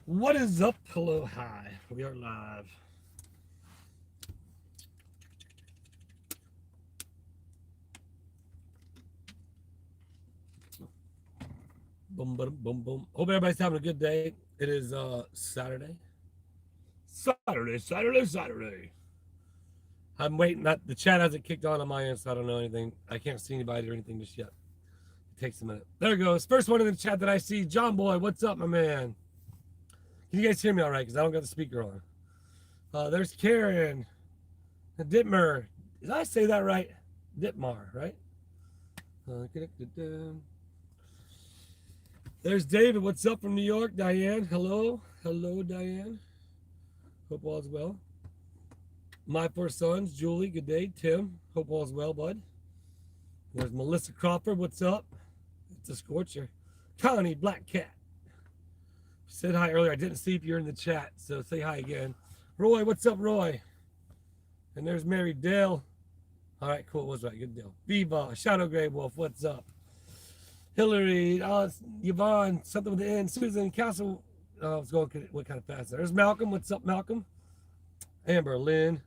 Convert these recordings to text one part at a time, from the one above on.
What is up? Hello, hi. We are live. Boom, boom, boom, boom. Hope everybody's having a good day. It is Saturday. Saturday. I'm waiting. Not the chat hasn't kicked on my end, so I don't know anything. I can't see anybody or anything just yet. It takes a minute. There it goes. First one in the chat that I see. John Boy, what's up, my man? Can you guys hear me all right? Because I don't got the speaker on. There's Karen. Ditmer. Did I say that right? Ditmar, right? There's David. What's up from New York? Diane. Hello. Hello, Diane. Hope all is well. My four sons. Julie. Good day. Tim. Hope all is well, bud. There's Melissa Crawford. What's up? It's a scorcher. Connie Black Cat. Said hi earlier. I didn't see if you're in the chat, so say hi again. Roy. What's up, Roy? And there's Mary Dale. All right, cool. Was right. Good deal. Viva. Shadow Grey Wolf. What's up? Hillary, Yvonne, something with the N, Susan, Castle. I was going what kind of fast. There's Malcolm. What's up, Malcolm? Amber, Lynn.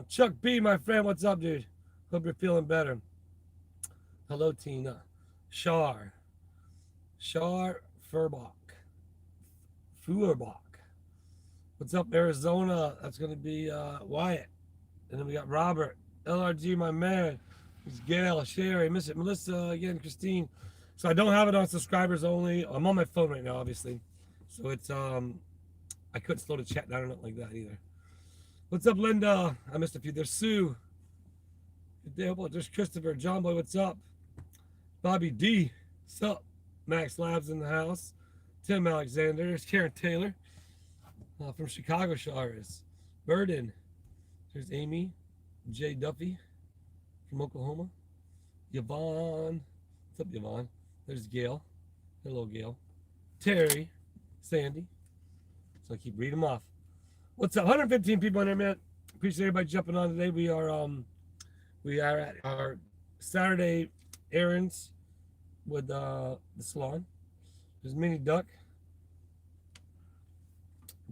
Chuck B, my friend. What's up, dude? Hope you're feeling better. Hello, Tina. Shar Furbach. What's up, Arizona? That's going to be Wyatt. And then we got Robert. LRG, my man. It's Gail, Sherry, Miss it, Melissa, again, Christine. So I don't have it on subscribers only. I'm on my phone right now, obviously. So it's I couldn't slow the chat down or nothing like that either. What's up, Linda? I missed a few. There's Sue. Good day. There's Christopher. John Boy, what's up? Bobby D. What's up? Max Labs in the house. Tim Alexander. There's Karen Taylor. From Chicago, Shars. Burden. There's Amy. Jay Duffy. From Oklahoma. Yvonne. What's up, Yvonne? There's Gail. Hello, Gail. Terry. Sandy. So I keep reading them off. What's up? 115 people in there, man. Appreciate everybody jumping on today. We are at our Saturday errands with the salon. There's Mini Duck.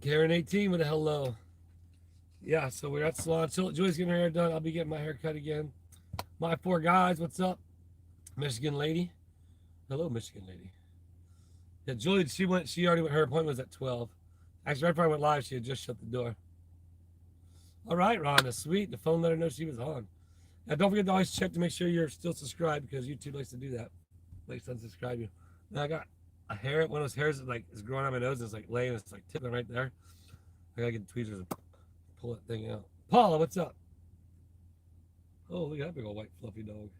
Karen 18 with a hello. Yeah, so we're at the salon. Julie's getting her hair done. I'll be getting my hair cut again. My four guys, what's up? Michigan lady. Hello, Michigan lady. Yeah, Julie, she already went, her appointment was at 12. Actually, right before I went live, she had just shut the door. All right, Rhonda, sweet. The phone let her know she was on. Now, don't forget to always check to make sure you're still subscribed because YouTube likes to do that. Likes to unsubscribe you. Now, I got a hair, one of those hairs that like is growing on my nose. It's like laying, it's like tipping right there. I gotta get the tweezers and pull that thing out. Paula, what's up? Oh, look at that big old white fluffy dog.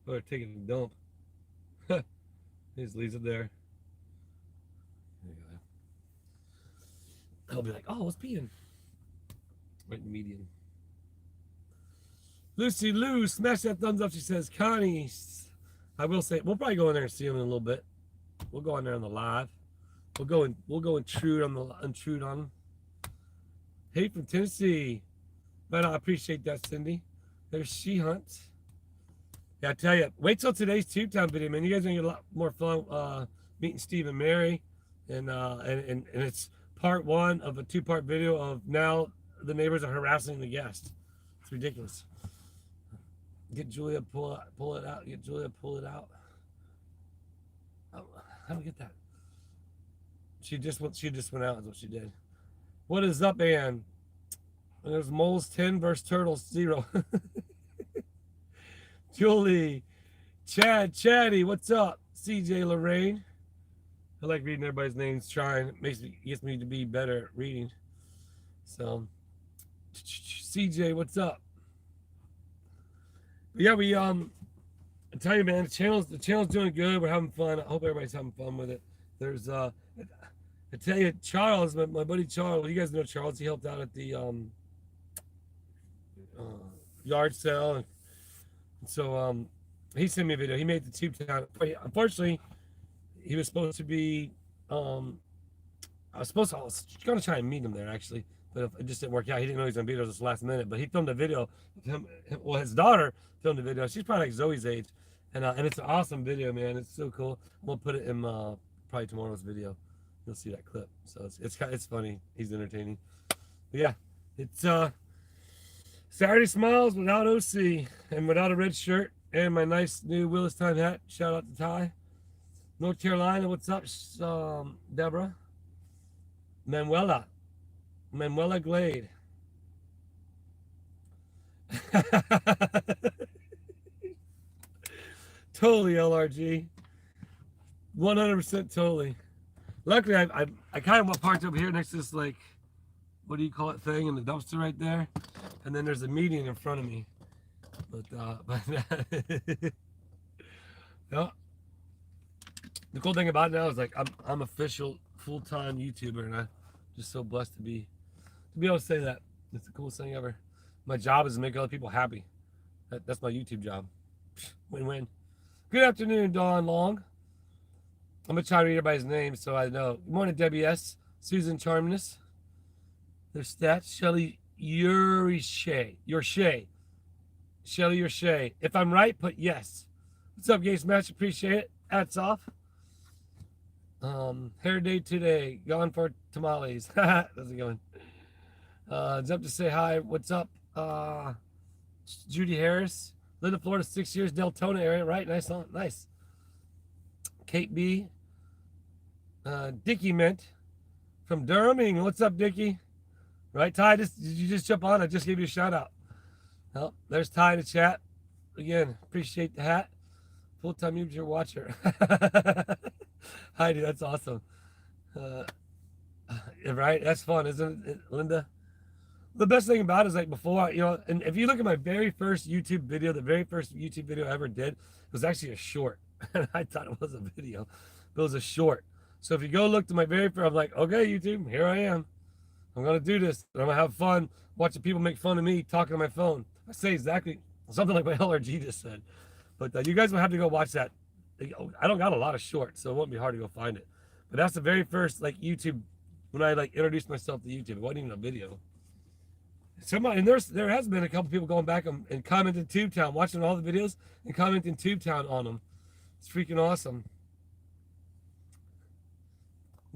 Oh, they're taking a dump. He just leaves it there. There you go. I'll be like, oh, it's peeing. Right in the median. Lucy Lou, smash that thumbs up. She says, Connie, I will say, we'll probably go in there and see him in a little bit. We'll go in there on the live. We'll go intrude on them. Hey, from Tennessee. But I appreciate that, Cindy. There's She Hunt. Yeah, I tell you, wait till today's Tube Town video, man. You guys are gonna get a lot more fun meeting Steve and Mary, and it's part one of a two-part video of now the neighbors are harassing the guest. It's ridiculous. Get Julia pull it out. Get Julia pull it out. Oh, how do we get that? She just went out. Is what she did. What is up, Ann? And there's moles 10 versus turtles 0. Julie, Chatty, what's up? CJ Lorraine. I like reading everybody's names, trying. It gets me to be better at reading. So CJ, what's up? But yeah, we I tell you, man, the channel's doing good. We're having fun. I hope everybody's having fun with it. There's I tell you, Charles, my buddy Charles, you guys know Charles, he helped out at the yard sale, and so he sent me a video. He made the Tube Town. Unfortunately, he was supposed to be I was gonna try and meet him there actually, but it just didn't work out. He didn't know he was gonna be there this last minute, but he filmed a video of him. Well, his daughter filmed a video. She's probably like Zoe's age, and it's an awesome video, man. It's so cool. I'm gonna put it in probably tomorrow's video. You'll see that clip. So it's funny. He's entertaining. But yeah, it's Saturday Smiles without OC and without a red shirt and my nice new Willis time hat. Shout out to tHe. North Carolina, what's up, Deborah? Manuela Glade. Totally LRG. 100% totally. Luckily, I kind of parked over here next to this, like, what do you call it thing, in the dumpster right there. And then there's a median in front of me. But yeah. The cool thing about it now is, like, I'm official full-time YouTuber, and I'm just so blessed to be able to say that. It's the coolest thing ever. My job is to make other people happy. That's my YouTube job. Win-win. Good afternoon, Dawn Long. I'm going to try to read everybody's name so I know. Good morning, Debbie S. Susan Charmness. Their stats. Shelly Shelly Urshay. If I'm right, put yes. What's up, Gay Smash? Appreciate it. Hats off. Hair day today. Gone for tamales. How's it going? Jump to say hi. What's up? Judy Harris. Lived in Florida 6 years, Deltona area, right? Nice on. Nice. Kate B. Dickie Mint from Durham, England. What's up, Dickie? Right, tHe? Did you just jump on? I just gave you a shout out. Well, there's tHe in the chat. Again, appreciate the hat. Full-time YouTuber watcher. Hi, dude. That's awesome. Right? That's fun, isn't it, Linda? The best thing about it is, like, before, and if you look at my very first YouTube video, the very first YouTube video I ever did, it was actually a short. And I thought it was a video, but it was a short. So if you go look to my very first, I'm like, okay, YouTube, here I am. I'm going to do this. And I'm going to have fun watching people make fun of me talking on my phone. I say exactly something like my LRG just said. But you guys will have to go watch that. I don't got a lot of shorts, so it won't be hard to go find it. But that's the very first, like, YouTube, when I, like, introduced myself to YouTube. It wasn't even a video. Somebody, and there has been a couple people going back and commenting TubeTown, watching all the videos and commenting TubeTown on them. It's freaking awesome.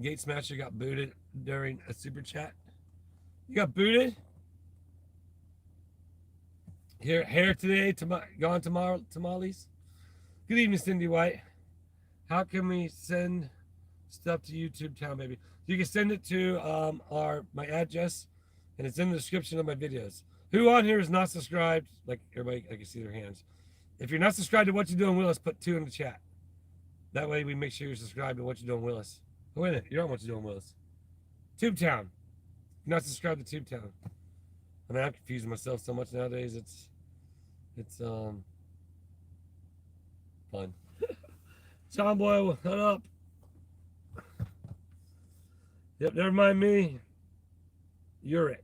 Gate Smasher got booted during a super chat. You got booted? Hair today, gone tomorrow, tamales. Good evening, Cindy White. How can we send stuff to YouTube Town, baby? You can send it to my address, and it's in the description of my videos. Who on here is not subscribed? Like, everybody, I can see their hands. If you're not subscribed to What You Doing Willis, put 2 in the chat. That way we make sure you're subscribed to What You Doing Willis. Oh, wait a minute, you're on What You Doing Willis. TubeTown. If you're not subscribed to TubeTown. I mean, I'm confusing myself so much nowadays. It's fun. John Boy, what up? Yep, never mind me. Uric.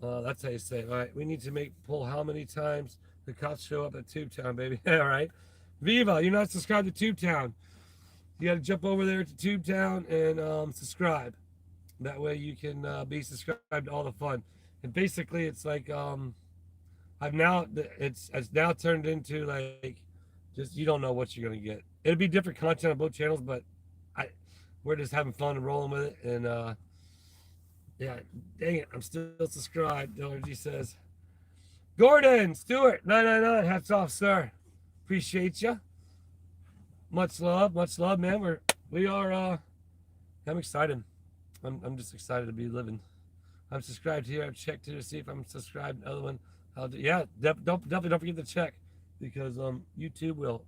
That's how you say it. All right, we need to pull how many times the cops show up at TubeTown, baby. All right. Viva, you're not subscribed to TubeTown. You got to jump over there to TubeTown and subscribe. That way you can be subscribed to all the fun. And basically, it's like it's now turned into, like, just, you don't know what you're gonna get. It'll be different content on both channels, but we're just having fun and rolling with it. And yeah, dang it, I'm still subscribed. LRG says, Gordon Stewart 999, hats off, sir. Appreciate you. Much love, man. We are. I'm excited. I'm just excited to be living. I'm subscribed here. I've checked to see if I'm subscribed. Another one. Definitely don't forget to check, because YouTube will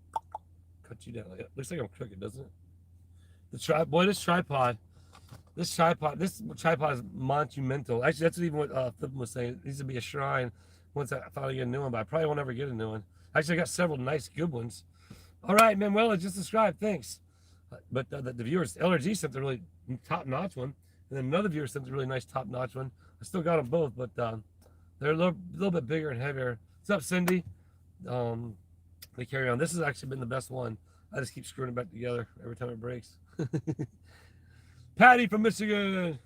cut you down. Looks like I'm crooked, doesn't it? This tripod is monumental. Actually, that's even what Flippin was saying. It needs to be a shrine once I finally get a new one, but I probably won't ever get a new one. Actually, I got several nice, good ones. All right, Manuela, just subscribed. Thanks. But the viewers, LRG sent a really top-notch one, and then another viewer sent a really nice top-notch one. I still got them both, but they're a little bit bigger and heavier. What's up, Cindy? They carry on. This has actually been the best one. I just keep screwing it back together every time it breaks. Patty from Michigan.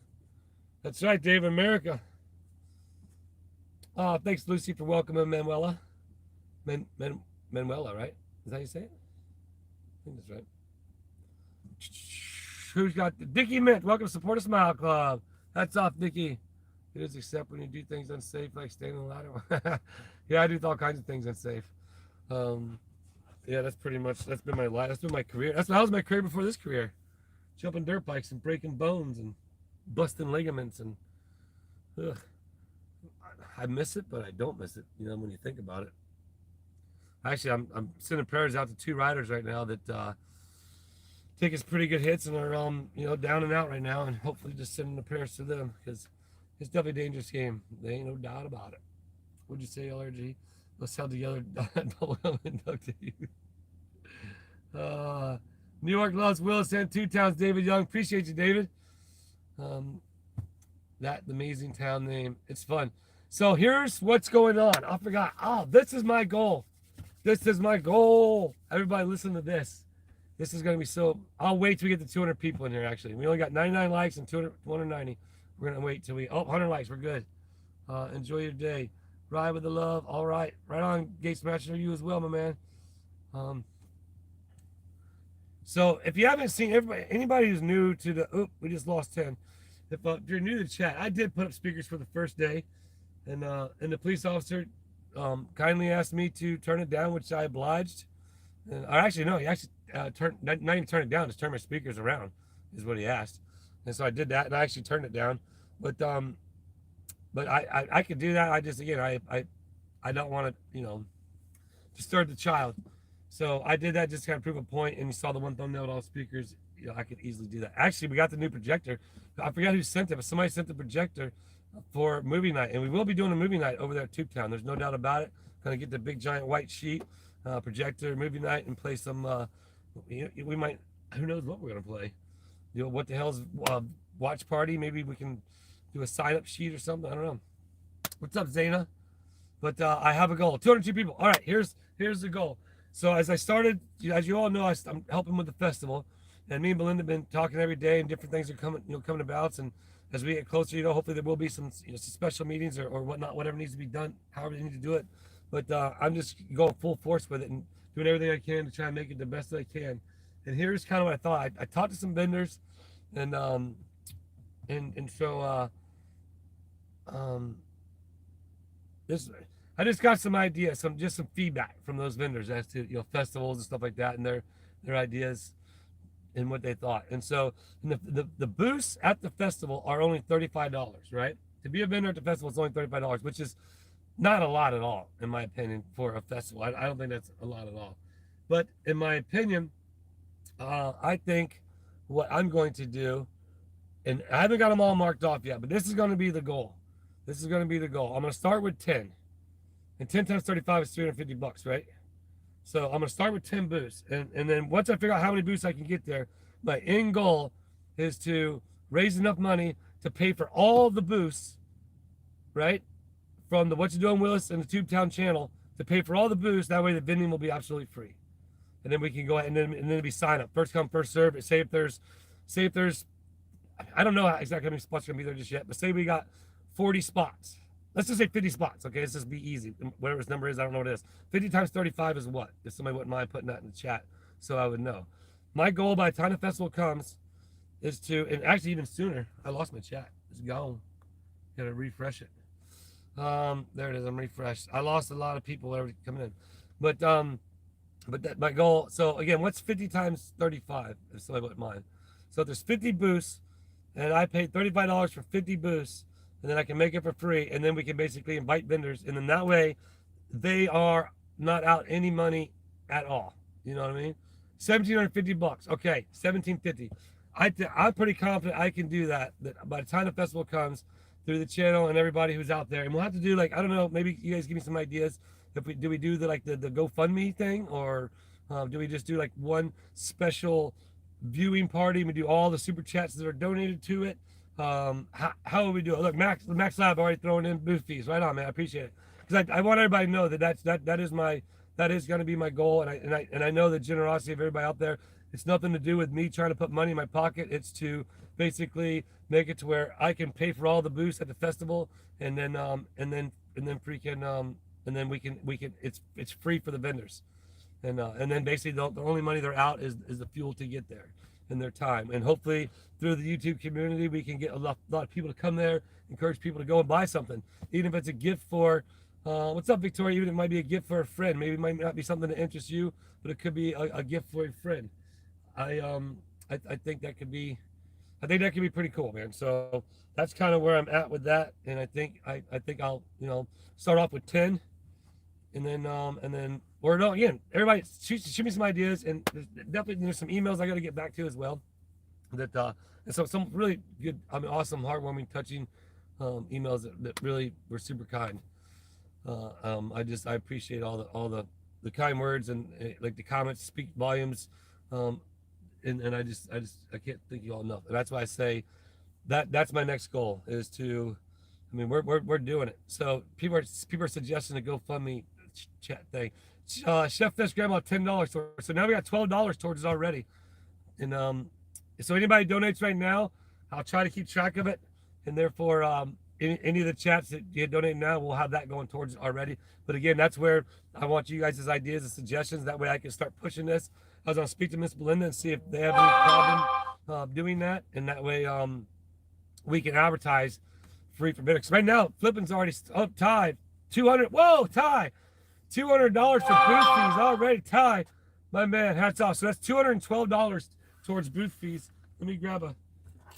That's right, Dave, America. Thanks, Lucy, for welcoming Manuela. Manuela, right? Is that how you say it? I think that's right. Who's got Dickie Mint? Welcome to Support a Smile Club. That's off, Dickie. It is except when you do things unsafe, like standing on the ladder. Yeah, I do all kinds of things unsafe. Yeah, that's pretty much that's been my life. That's been my career. That was my career before this career. Jumping dirt bikes and breaking bones and busting ligaments and ugh. I miss it, but I don't miss it. When you think about it. Actually, I'm sending prayers out to 2 riders right now that take us pretty good hits and are down and out right now, and hopefully just sending the prayers to them because it's definitely a dangerous game. There ain't no doubt about it. What'd you say, LRG? Let's held together. New York loves Willis and 2 towns. David Young, appreciate you, David. That amazing town name. It's fun. So here's what's going on. I forgot. Oh, this is my goal. This is my goal. Everybody, listen to this. This is going to be so. I'll wait till we get to 200 people in here. Actually, we only got 99 likes and 290. We're going to wait till 100 likes. We're good. Enjoy your day. Ride with the love. All right. Right on, Gate Smasher. You as well, my man. So if you haven't seen anybody who's new to the, we just lost 10. If you're new to the chat, I did put up speakers for the first day, and the police officer kindly asked me to turn it down, which I obliged. And or actually, no, he actually not even turned it down, just turn my speakers around, is what he asked. And so I did that, and I actually turned it down. But I could do that. I just again I don't want to disturb the child. So I did that just to kind of prove a point, and you saw the one thumbnail with all speakers. I could easily do that. Actually, we got the new projector. I forgot who sent it, but somebody sent the projector for movie night, and we will be doing a movie night over there at Tubetown. There's no doubt about it. Gonna get the big giant white sheet, projector, movie night, and play some. We might. Who knows what we're gonna play? What the hell's watch party? Maybe we can do a sign up sheet or something. I don't know. What's up, Zayna? But I have a goal. 202 people. All right, here's the goal. So as I started, as you all know, I'm helping with the festival, and me and Belinda have been talking every day, and different things are coming about. And as we get closer, hopefully there will be some special meetings or whatnot, whatever needs to be done, however they need to do it. But I'm just going full force with it and doing everything I can to try and make it the best that I can. And here's kind of what I thought. I talked to some vendors, and so this. I just got some ideas, some feedback from those vendors as to festivals and stuff like that, and their ideas and what they thought. And so the booths at the festival are only $35, right? To be a vendor at the festival is only $35, which is not a lot at all, in my opinion, for a festival. I don't think that's a lot at all. But in my opinion, I think what I'm going to do, and I haven't got them all marked off yet, but this is going to be the goal. This is going to be the goal. I'm going to start with 10. And 10 times 35 is $350, right? So I'm going to start with 10 booths. And then once I figure out how many booths I can get there, my end goal is to raise enough money to pay for all the booths, right? From the What You Doing Willis and the Tubetown channel to pay for all the booths. That way the vending will be absolutely free. And then we can go ahead and then it'll be sign up. First come, first serve. Say if there's, I don't know exactly how many spots are going to be there just yet, but say we got 40 spots. Let's just say 50 spots, okay? Let's just be easy. Whatever his number is, I don't know what it is. 50 times 35 is what? If somebody wouldn't mind putting that in the chat so I would know. My goal by the time the festival comes is to, and actually even sooner, I lost my chat. It's gone. Gotta refresh it. There it is, I'm refreshed. I lost a lot of people already coming in. But that my goal, so again, what's 50 times 35, if somebody wouldn't mind? So if there's 50 booths, and I paid $35 for 50 booths, and then I can make it for free, and then we can basically invite vendors, and then that way they are not out any money at all. You know what I mean? $1,750. Okay, $1,750. I'm pretty confident I can do that. That by the time the festival comes, through the channel and everybody who's out there, and we'll have to do like, I don't know, maybe you guys give me some ideas. If we do the GoFundMe thing, or do we just do like one special viewing party and we do all the super chats that are donated to it? How will we do it? Look, Max Lab already throwing in booth fees. Right on, man. I appreciate it, because I want everybody to know that is going to be my goal, and I know the generosity of everybody out there. It's nothing to do with me trying to put money in my pocket. It's to basically make it to where I can pay for all the booths at the festival, and then we can it's free for the vendors, and then basically the only money they're out is the fuel to get there. and their time. And hopefully through the YouTube community, we can get a lot of people to come there, encourage people to go and buy something, even if it's a gift for. What's up, Victoria? Even if it might be a gift for a friend. Maybe it might not be something that interests you, but it could be a gift for a friend. I think that could be. I think that could be pretty cool, man. So that's kind of where I'm at with that, and I think I'll start off with 10, and then or no, again, everybody shoot me some ideas, and there's some emails I got to get back to as well. That and so some really good, awesome, heartwarming, touching emails that really were super kind. I appreciate all the kind words, and like the comments speak volumes. And I can't thank you all enough. And that's why I say that's my next goal is to, we're doing it. So people are suggesting a GoFundMe chat thing. Chef Fish Grandma $10. So now we got $12 towards it already. And so anybody donates right now, I'll try to keep track of it. And therefore, any of the chats that you donate now, we'll have that going towards it already. But again, that's where I want you guys' ideas and suggestions. That way I can start pushing this. I was going to speak to Miss Belinda and see if they have any problem doing that. And that way we can advertise free for bidding. Because right now, flipping's already tied. 200. Whoa, Ty. $200 for booth fees already. Ty, my man, hats off. So that's $212 towards booth fees. Let me grab a,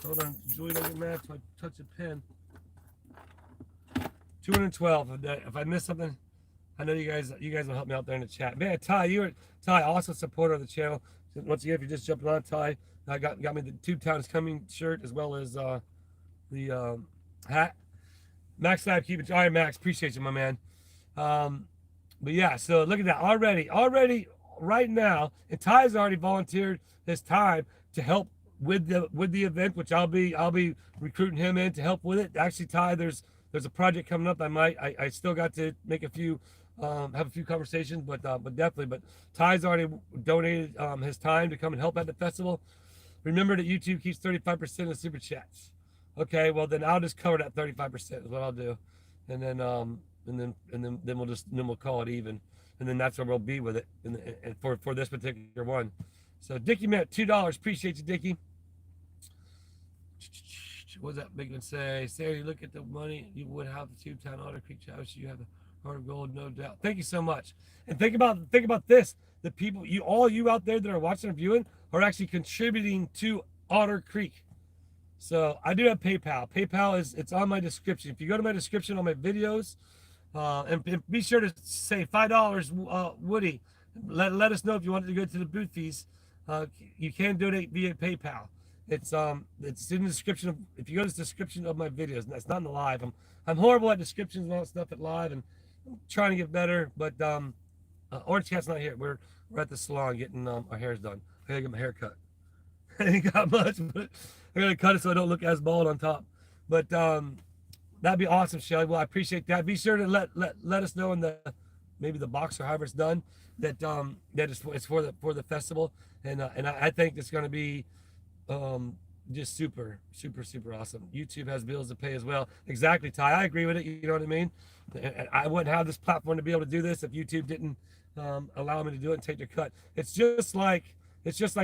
hold on, Julie doesn't match, so I touch a pen. 212. If I miss something, I know you guys will help me out there in the chat. Man, Ty, Ty, also supporter of the channel. Once again, if you're just jumping on, Ty, got me the Tube Town is Coming shirt as well as the hat. Max Lab, keep it. All right, Max, appreciate you, my man. But yeah, so look at that already right now, and Ty's already volunteered his time to help with the event, which I'll be recruiting him in to help with it. Actually, Ty, there's a project coming up. I still got to make a few have a few conversations, but definitely. But Ty's already donated his time to come and help at the festival. Remember that YouTube keeps 35% of super chats. Okay, well then I'll just cover that 35% is what I'll do, and then we'll call it even, and then that's where we'll be with it, and for this particular one. So Dickie meant $2. Appreciate you, Dickie. What does that make them say? Sarah, you look at the money you would have the Tube Town Otter Creek Challenge. You have the heart of gold, no doubt. Thank you so much. And think about this: the people, all you out there that are watching and viewing, are actually contributing to Otter Creek. So I do have PayPal. PayPal it's on my description. If you go to my description on my videos, and be sure to say $5, Woody. Let us know if you want to go to the booth fees. You can donate via PayPal. It's in the description of, if you go to the description of my videos. That's not in the live. I'm horrible at descriptions and all that stuff at live, and I'm trying to get better. But Orange Cat's not here. We're at the salon getting our hairs done. I gotta get my hair cut. I ain't got much, but I gotta cut it so I don't look as bald on top. But that'd be awesome, Shelly. Well, I appreciate that. Be sure to let us know in maybe the box or however it's done that it's for the festival, and I think it's gonna be just super awesome. YouTube has bills to pay as well. Exactly, Ty. I agree with it. You know what I mean? I wouldn't have this platform to be able to do this if YouTube didn't allow me to do it and take their cut. It's just like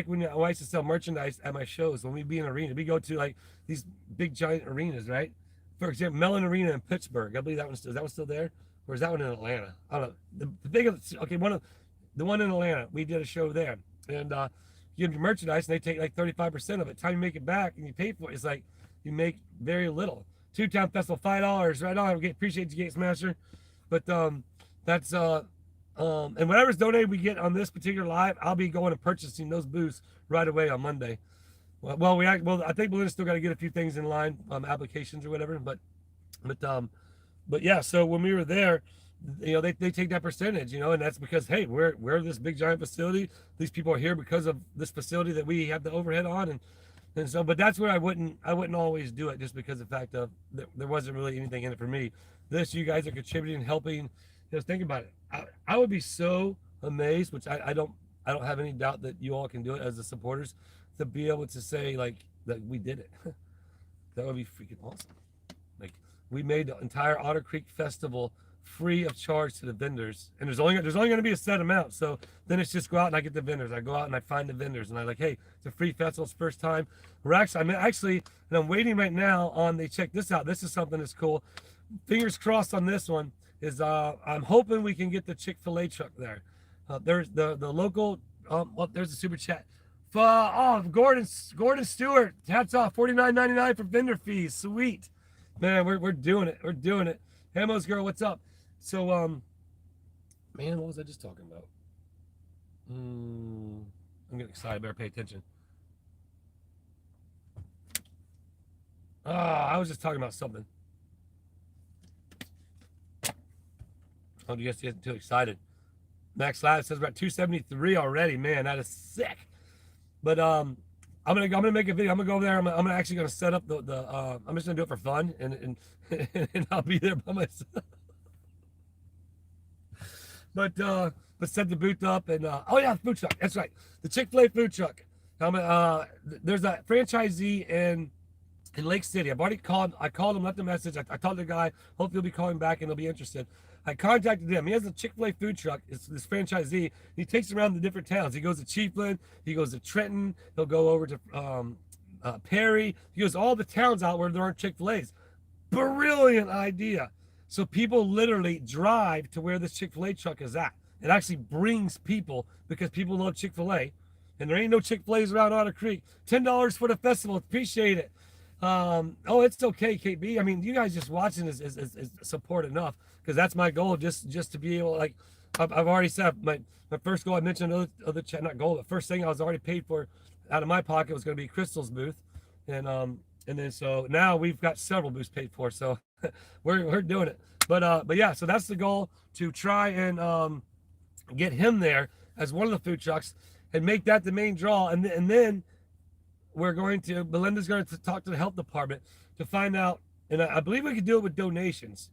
when I used to sell merchandise at my shows. When we be in an arena, we go to like these big giant arenas, right? For example, Mellon Arena in Pittsburgh. I believe is that one still there, or is that one in Atlanta? I don't know. The one in Atlanta. We did a show there, and you give them merchandise, and they take like 35% of it. Time you make it back and you pay for it, it's like you make very little. Tube Town Festival, $5 right on. Appreciate you, Gate Smasher. But that's and whatever's donated we get on this particular live, I'll be going and purchasing those booths right away on Monday. Well, I think Belinda's still got to get a few things in line, applications or whatever. But yeah. So when we were there, they take that percentage, and that's because, hey, we're this big giant facility. These people are here because of this facility that we have the overhead on, and so. But that's where I wouldn't always do it, just because of the fact of there wasn't really anything in it for me. You guys are contributing, helping. Think about it. I would be so amazed, which I don't have any doubt that you all can do it as the supporters, to be able to say like that we did it. That would be freaking awesome. Like, we made the entire Otter Creek Festival free of charge to the vendors, and there's only going to be a set amount. So then it's just go out and I get the vendors. I go out and I find the vendors, and I like, hey, it's a free festival. It's first time. I'm waiting right now on. They check this out. This is something that's cool. Fingers crossed on this one. Is I'm hoping we can get the Chick-fil-A truck there. There's the local. There's a super chat. Gordon Stewart. Hats off. $49.99 for vendor fees. Sweet, man. We're doing it. We're doing it. Hamos girl, what's up? So man, what was I just talking about? I'm getting excited. Better pay attention. I was just talking about something. Oh, you guys get too excited. Max Live says we're at 273 already. Man, that is sick. But I'm gonna make a video. I'm gonna go over there. I'm actually gonna set up the I'm just gonna do it for fun, and I'll be there by myself. But set the booth up, and oh yeah, the food truck. That's right, the Chick-fil-A food truck. There's a franchisee in Lake City. I've already called. I called him, left a message. I told the guy. Hopefully he'll be calling back and he'll be interested. I contacted him. He has a Chick-fil-A food truck. It's this franchisee. He takes around the different towns. He goes to Chiefland. He goes to Trenton. He'll go over to Perry. He goes all the towns out where there aren't Chick-fil-A's. Brilliant idea. So people literally drive to where this Chick-fil-A truck is at. It actually brings people because people love Chick-fil-A. And there ain't no Chick-fil-A's around Otter Creek. $10 for the festival. Appreciate it. It's okay, KB. I mean, you guys just watching is support enough, because that's my goal. Just to be able, like, I've already said my first goal. I mentioned other chat, not goal, but first thing I was already paid for out of my pocket was going to be Crystal's booth, and then so now we've got several booths paid for, so we're doing it. But yeah, so that's the goal, to try and get him there as one of the food trucks and make that the main draw, and then Belinda's going to talk to the health department to find out, and I believe we could do it with donations,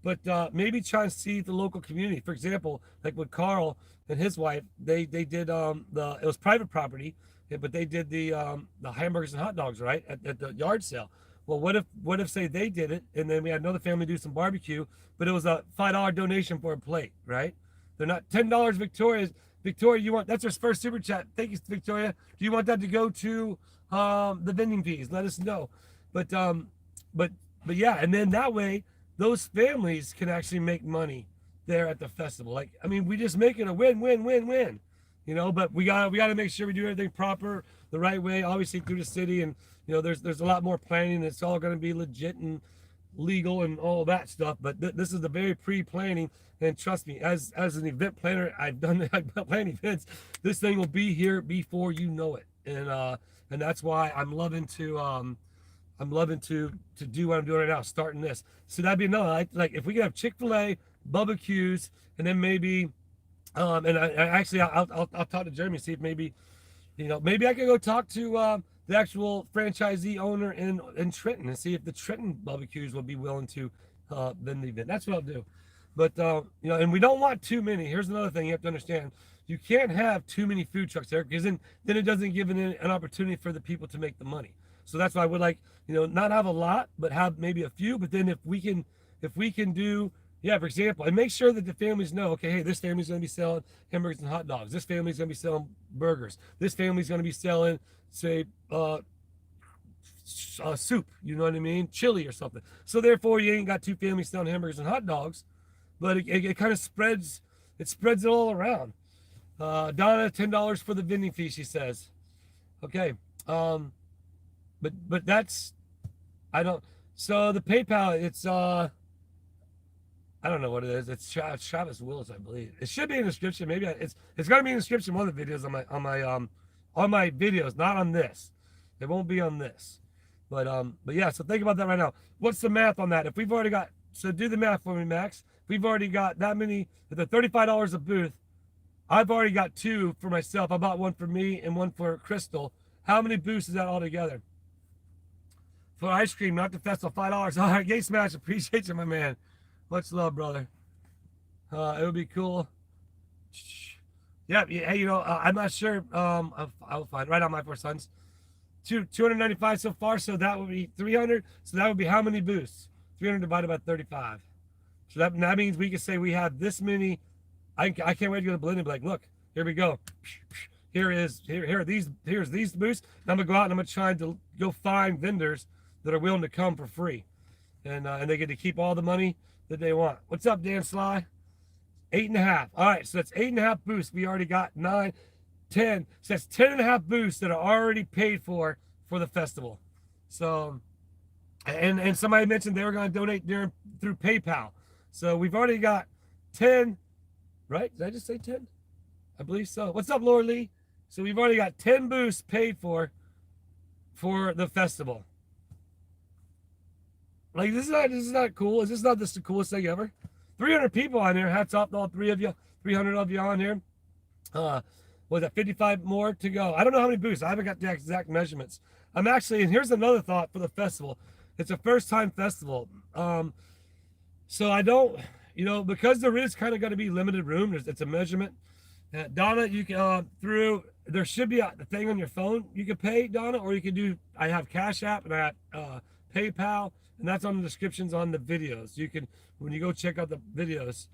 but maybe try and see the local community. For example, like with Carl and his wife, they did it was private property, but they did the hamburgers and hot dogs, right, at the yard sale. Well, what if say they did it, and then we had another family do some barbecue, but it was a $5 donation for a plate, right? They're not $10. Victoria, that's our first super chat. Thank you, Victoria. Do you want that to go to the vending fees? Let us know. But yeah, and then that way those families can actually make money there at the festival. Like, I mean, we just make it a win, but we gotta make sure we do everything proper, the right way, obviously through the city, and there's a lot more planning. It's all going to be legit and legal and all that stuff, but this is the very pre-planning. And trust me, as an event planner, I've planned events. This thing will be here before you know it, and that's why I'm loving to do what I'm doing right now, starting this. So that'd be another, like if we could have Chick-fil-A, Bubba Q's, and then maybe I'll talk to Jeremy, see if maybe I could go talk to the actual franchisee owner in Trenton and see if the Trenton Bubba Q's would be willing to vend the event. That's what I'll do. But and we don't want too many. Here's another thing you have to understand: you can't have too many food trucks there, because then it doesn't give an opportunity for the people to make the money. So that's why I would like not have a lot, but have maybe a few. But then if we can do, for example, and make sure that the families know, okay, hey, this family's going to be selling hamburgers and hot dogs. This family's going to be selling burgers. This family's going to be selling, say, soup. You know what I mean? Chili or something. So therefore, you ain't got two families selling hamburgers and hot dogs. But it kind of spreads it all around. Donna, $10 for the vending fee, she says. Okay. But that's, so the PayPal, it's, I don't know what it is. It's Travis Willis, I believe. It should be in the description. Maybe it's going to be in the description of one of the videos on my videos, not on this. It won't be on this. But yeah, so think about that right now. What's the math on that? If we've already got, so do the math for me, Max. We've already got that many, at the $35 a booth. I've already got two for myself. I bought one for me and one for Crystal. How many booths is that all together? For ice cream, not the festival, $5. All right, Gay Smash, appreciate you, my man. Much love, brother. It would be cool. Yeah, hey, I'm not sure. I'll find right on my four sons. 295 so far, so that would be 300. So that would be how many booths? 300 divided by 35. So that means we can say we have this many. I can't wait to go to Belinda and be like, look, here we go. Here's these booths. And I'm gonna go out and I'm gonna try to go find vendors that are willing to come for free, and they get to keep all the money that they want. What's up, Dan Sly? 8.5. All right, so that's 8.5 booths. We already got 9, 10. So that's 10.5 booths that are already paid for the festival. So, and somebody mentioned they were going to donate through PayPal. So we've already got 10. Right? Did I just say 10? I believe so. What's up, Laura Lee? So we've already got 10 booths paid for the festival. Like, this is not cool. Is this not the coolest thing ever? 300 people on there. Hats off to all 300 of you on here. Was that 55 more to go? I don't know how many booths. I haven't got the exact measurements. I'm actually, and here's another thought for the festival. It's a first time festival. So I don't, because there is kind of going to be limited room. It's a measurement. Donna, you can there should be a thing on your phone you can pay, Donna, or you can do. I have Cash App and I have PayPal, and that's on the descriptions on the videos. You can, when you go check out the videos.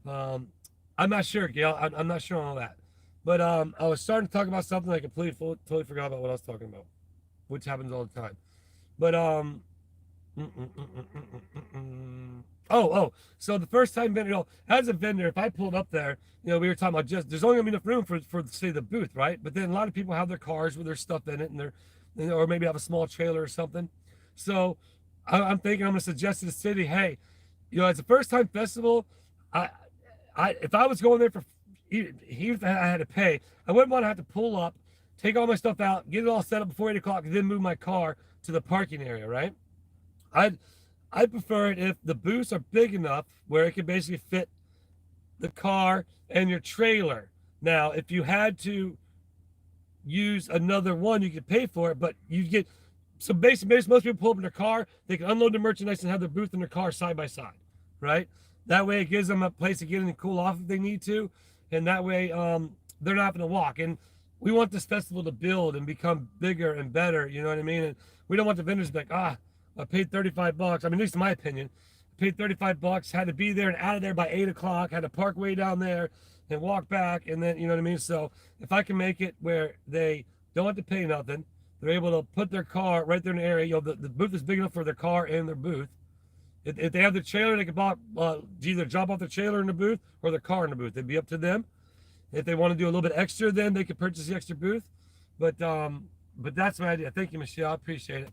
I'm not sure, Gail. I'm not sure on all that, but I was starting to talk about something I totally forgot about what I was talking about, which happens all the time. But so the first time vendor, as a vendor, if I pulled up there, we were talking about there's only gonna be enough room for say the booth, right? But then a lot of people have their cars with their stuff in it, and or maybe have a small trailer or something. So I'm thinking I'm gonna suggest to the city, hey, as a first time festival, if I was going there for, even if I had to pay, I wouldn't want to have to pull up, take all my stuff out, get it all set up before 8 o'clock, and then move my car to the parking area, right? I prefer it if the booths are big enough where it can basically fit the car and your trailer. Now, if you had to use another one, you could pay for it, but you get, so basically most people pull up in their car, they can unload the merchandise and have their booth in their car side by side, right? That way it gives them a place to get in and cool off if they need to, and that way they're not having to walk. And we want this festival to build and become bigger and better, you know what I mean? And we don't want the vendors to be like, I paid $35. I mean, at least in my opinion, I paid $35, had to be there and out of there by 8 o'clock, had to park way down there and walk back. And then, you know what I mean? So if I can make it where they don't have to pay nothing, they're able to put their car right there in the area. The booth is big enough for their car and their booth. If they have the trailer, they can either drop off the trailer in the booth or their car in the booth. It'd be up to them. If they want to do a little bit extra, then they could purchase the extra booth. But that's my idea. Thank you, Michelle. I appreciate it.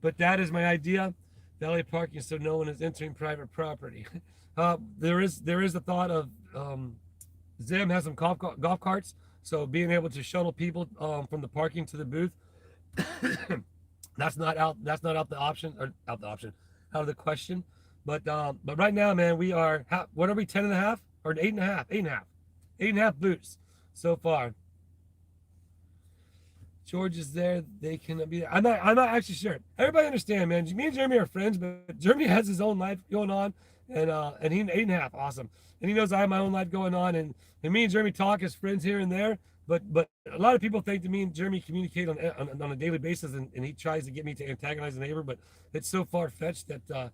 But that is my idea. Valet parking so no one is entering private property. There is a thought of Zim has some golf carts, so being able to shuttle people from the parking to the booth. That's not out of the question. But right now, man, we are, what are we, 10.5 or 8.5? 8.5 booths so far. George is there. They cannot be there. I'm not actually sure. Everybody understand, man. Me and Jeremy are friends, but Jeremy has his own life going on, and he 8.5, awesome. And he knows I have my own life going on, and me and Jeremy talk as friends here and there. But a lot of people think that me and Jeremy communicate on a daily basis, and he tries to get me to antagonize the neighbor, but it's so far fetched that the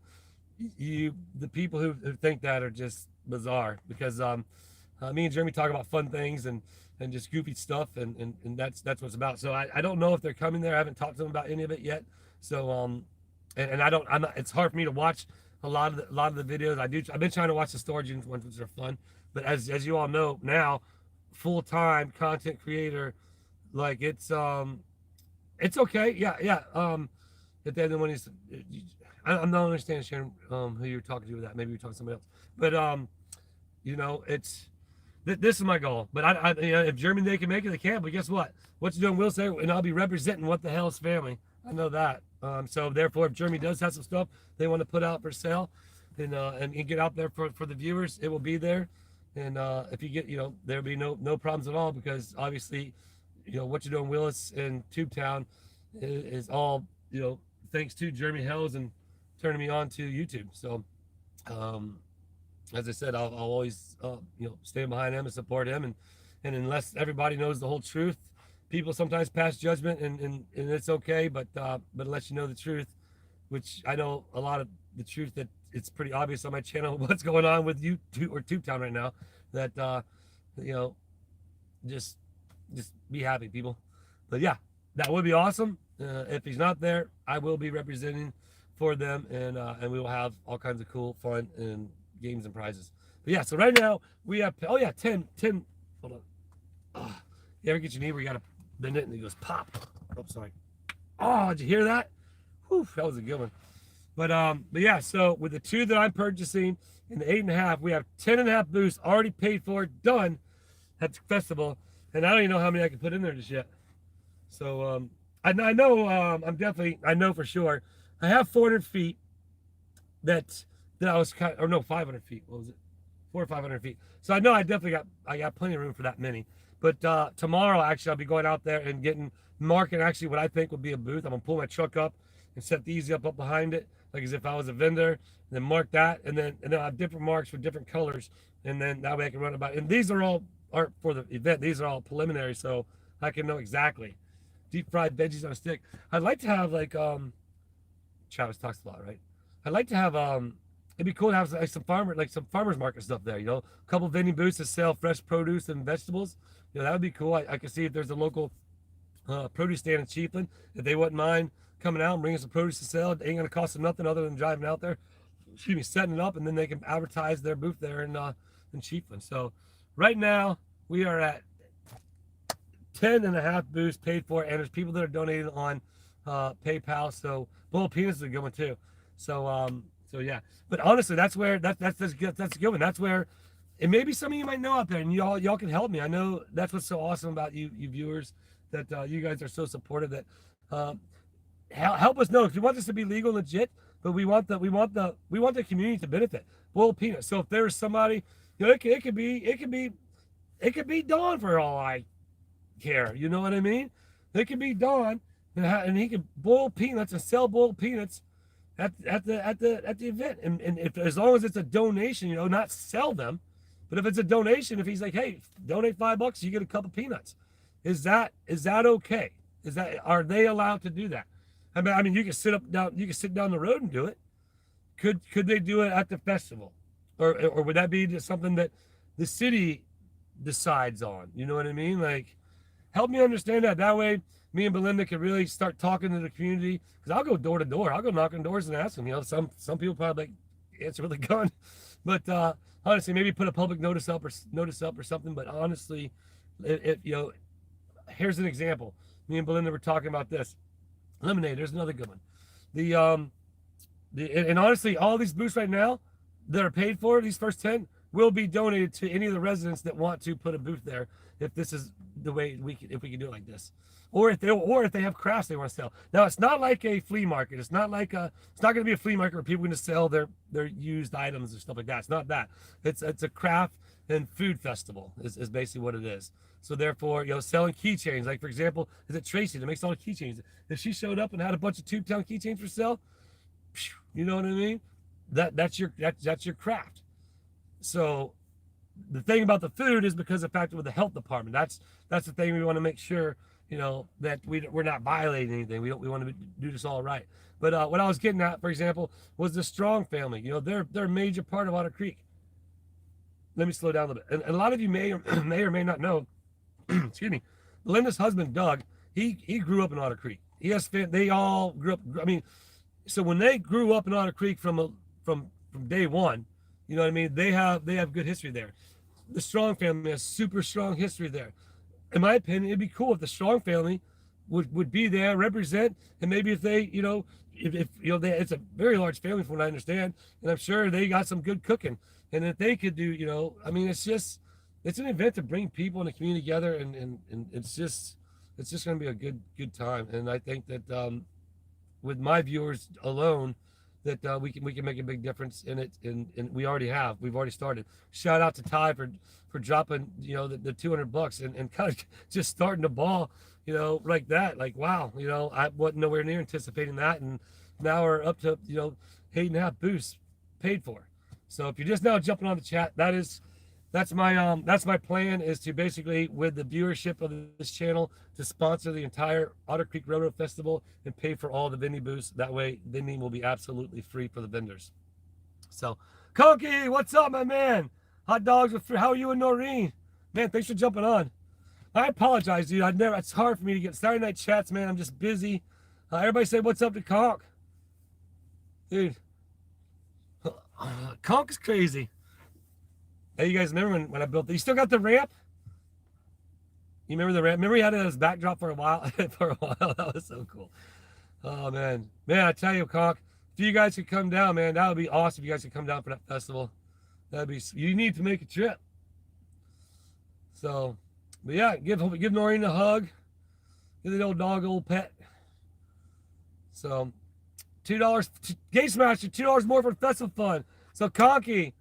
people who think that are just bizarre, because me and Jeremy talk about fun things and just goofy stuff, and that's what it's about. So I don't know if they're coming there. I haven't talked to them about any of it yet. So it's hard for me to watch a lot of the videos. I've been trying to watch the storage units ones, which are fun, but as you all know now, full-time content creator, like it's okay. Yeah. At the end of when I'm not understanding, Sharon, who you're talking to with that. Maybe you're talking to somebody else, but it's. This is my goal, but if Jeremy they can make it, they can. But guess what? What you doing, Will say, and I'll be representing What the Hell's family. I know that. So therefore, if Jeremy does have some stuff they want to put out for sale, and get out there for the viewers, it will be there. And if you get, there'll be no problems at all, because obviously, What You Doing, Willis and Tubetown is all thanks to Jeremy Hells and turning me on to YouTube. So. As I said, I'll always, stand behind him and support him. And unless everybody knows the whole truth, people sometimes pass judgment, and it's okay. But unless you know the truth, which I know a lot of the truth that it's pretty obvious on my channel what's going on with YouTube or Tube Town right now. That you know, just just be happy, people. But yeah, that would be awesome. If he's not there, I will be representing for them, and we will have all kinds of cool fun and games and prizes. But yeah, so right now we have, oh yeah, 10. Hold on. You ever get your knee where you gotta bend it and it goes pop? Oh, sorry. Oh, did you hear that? Whew, that was a good one. But yeah, so with the 2 that I'm purchasing and the 8.5, we have 10.5 booths already paid for, done at the festival, and I don't even know how many I can put in there just yet. So I know I know for sure I have 400 feet that I was kind of, or no, 500 feet. What was it? 400 or 500 feet. So I know I got plenty of room for that many. But tomorrow, actually, I'll be going out there and marking actually what I think would be a booth. I'm gonna pull my truck up and set the Easy up behind it, like as if I was a vendor, and then mark that, and then I'll have different marks for different colors, and then that way I can run about. And these aren't for the event. These are all preliminary, so I can know exactly. Deep fried veggies on a stick. I'd like to have like Travis talks a lot, right? I'd like to have it'd be cool to have like some farmers market stuff there, a couple vending booths that sell fresh produce and vegetables. That would be cool. I could see if there's a local produce stand in Chiefland, if they wouldn't mind coming out and bringing some produce to sell. It ain't gonna cost them nothing other than driving out there, setting it up, and then they can advertise their booth there in Chiefland. So right now we are at 10.5 booths paid for, and there's people that are donating on PayPal. So bowl of peanuts is a good one too. So yeah, but honestly, that's a good one. That's where, and maybe some of you might know out there, and y'all can help me. I know that's what's so awesome about you viewers, that you guys are so supportive. That help us know if you want this to be legal, legit. But we want the community to benefit. Bowl of peanuts. So if there's somebody, it could be Dawn for all I care. You know what I mean? It could be Dawn, and he could boil peanuts and sell boiled peanuts at the event. And if, as long as it's a donation, not sell them, but if it's a donation, if he's like, hey, donate $5, you get a cup of peanuts. Is that okay? Are they allowed to do that? I mean, you can sit down the road and do it. Could they do it at the festival, or would that be just something that the city decides on? You know what I mean? Like, help me understand that. That way, me and Belinda can really start talking to the community. Because I'll go door to door. I'll go knock on doors and ask them. Some people probably like answer with a gun, but honestly, maybe put a public notice up or something. But honestly, here's an example. Me and Belinda were talking about this. Lemonade. There's another good one. And honestly, all these booths right now that are paid for, these first 10, will be donated to any of the residents that want to put a booth there. If this is the way if we can do it like this, or if they have crafts they want to sell. Now, it's not like a flea market. It's not going to be a flea market where people are going to sell their used items and stuff like that. It's not that. It's a craft and food festival is basically what it is. So therefore, selling keychains. Like, for example, is it Tracy that makes all the keychains? If she showed up and had a bunch of Tube Town keychains for sale, you know what I mean? That's your craft. So the thing about the food is because of the fact with the health department, that's the thing we want to make sure, that we're not violating anything. We want to do this all right. But what I was getting at, for example, was the Strong family. They're a major part of Otter Creek. Let me slow down a little bit. And a lot of you may or may not know, excuse me, Linda's husband, Doug, he grew up in Otter Creek. They all grew up. I mean, so when they grew up in Otter Creek from day one, you know what I mean? They have good history there. The Strong family has super strong history there. In my opinion, it'd be cool if the Strong family would be there, represent, and maybe if they, it's a very large family from what I understand, and I'm sure they got some good cooking. And if they could do, it's an event to bring people in the community together, and it's just going to be a good time. And I think that with my viewers alone, that we can make a big difference in it, and we've already started. Shout out to Ty for dropping the $200 and kind of just starting the ball like that. Like, wow, I wasn't nowhere near anticipating that, and now we're up to 8.5 booths paid for. So if you're just now jumping on the chat, that's my plan, is to basically, with the viewership of this channel, to sponsor the entire Otter Creek Railroad Festival and pay for all the vending booths. That way, vending will be absolutely free for the vendors. So, Cokie, what's up, my man? Hot dogs with how are you and Noreen? Man, thanks for jumping on. I apologize, dude. It's hard for me to get Saturday night chats, man. I'm just busy. Everybody say what's up to Conk. Dude, Conk is crazy. Hey, you guys remember when I built it? You still got the ramp? You remember the ramp? Remember he had it as backdrop for a while? For a while. That was so cool. Oh, man. Man, I tell you, Conk, if you guys could come down, man, that would be awesome if you guys could come down for that festival. That'd be, you need to make a trip. So, but yeah, give Noreen a hug. Give the old dog a little pet. So, $2, Gay Smasher, $2 more for festival fun. So, Conky,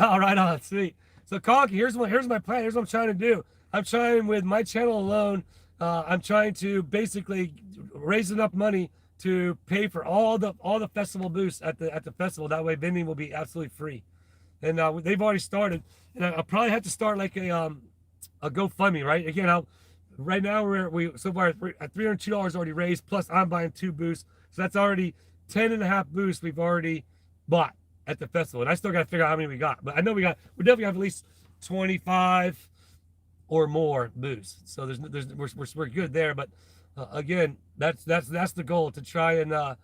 all right on, sweet. So, Conky, here's my plan. Here's what I'm trying to do. I'm trying with my channel alone. I'm trying to basically raise enough money to pay for all the festival booths at the festival. That way, vending will be absolutely free. And they've already started. And I'll probably have to start like a GoFundMe, right? Again, right now we so far at $302 already raised. Plus, I'm buying 2 booths, so that's already 10.5 booths we've already bought at the festival. And I still got to figure out how many we got, but I know we definitely have at least 25 or more booths. So we're good there. But again, that's the goal, to try and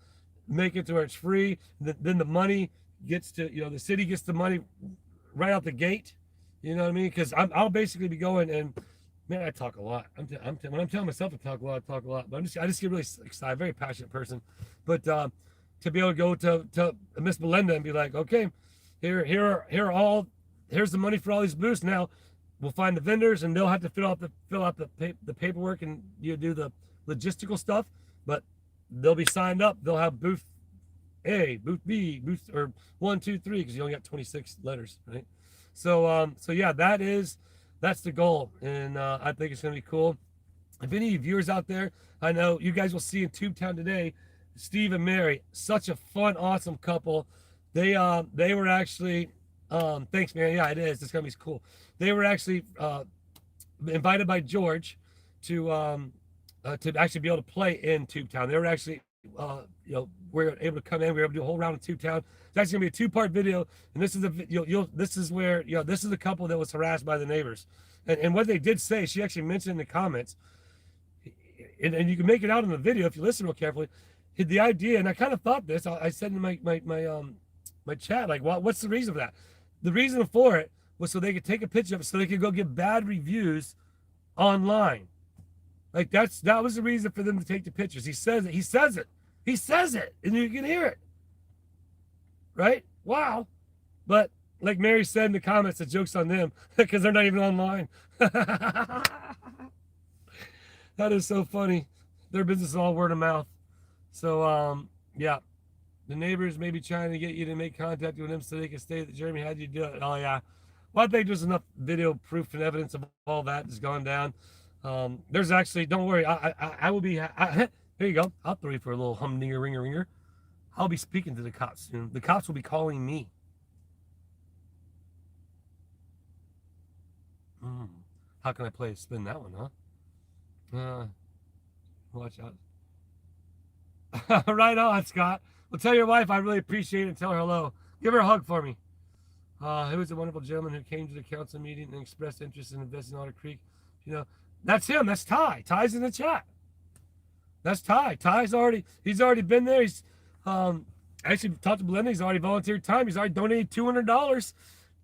make it to where it's free. Then the money gets to, the city gets the money right out the gate. You know what I mean? Because I'll basically be going, and man, I talk a lot. When I'm telling myself to talk a lot, I talk a lot. But I just get really excited. Very passionate person. But to be able to go to Miss Belinda and be like, okay, here's the money for all these booths. Now we'll find the vendors, and they'll have to fill out the paperwork, and you do the logistical stuff. But they'll be signed up. They'll have booth A, booth B, booth or 1, 2, 3, because you only got 26 letters, right? So yeah, that's the goal, and I think it's gonna be cool. If any viewers out there, I know you guys will see in Tubetown today, Steve and Mary, such a fun, awesome couple. They were actually, thanks, man. Yeah, it is. It's gonna be cool. They were actually invited by George to actually be able to play in Tubetown. They were actually, we're able to come in. We were able to do a whole round of Tubetown. It's actually gonna be a 2-part video, and this is this is where this is a couple that was harassed by the neighbors, and what they did say, she actually mentioned in the comments, and you can make it out in the video if you listen real carefully. The idea, and I kind of thought this, I said in my chat, like, what's the reason for that? The reason for it was so they could take a picture of it, so they could go get bad reviews online. Like that was the reason for them to take the pictures. He says it, and you can hear it. Right? Wow. But like Mary said in the comments, the joke's on them because they're not even online. That is so funny. Their business is all word of mouth. So yeah. The neighbors may be trying to get you to make contact with them so they can say that Jeremy had you do it. Oh yeah. Well, I think there's enough video proof and evidence of all that has gone down. There's actually, don't worry, I will be, here you go. I'll throw you for a little humdinger ringer. I'll be speaking to the cops soon. The cops will be calling me. How can I spin that one, huh? Watch out. Right on, Scott. Well, tell your wife I really appreciate it and tell her hello. Give her a hug for me. He was a wonderful gentleman who came to the council meeting and expressed interest in investing in Otter Creek. That's him. That's Ty. Ty's in the chat. That's Ty. He's already been there. He's actually talked to Belinda. He's already volunteered time. He's already donated $200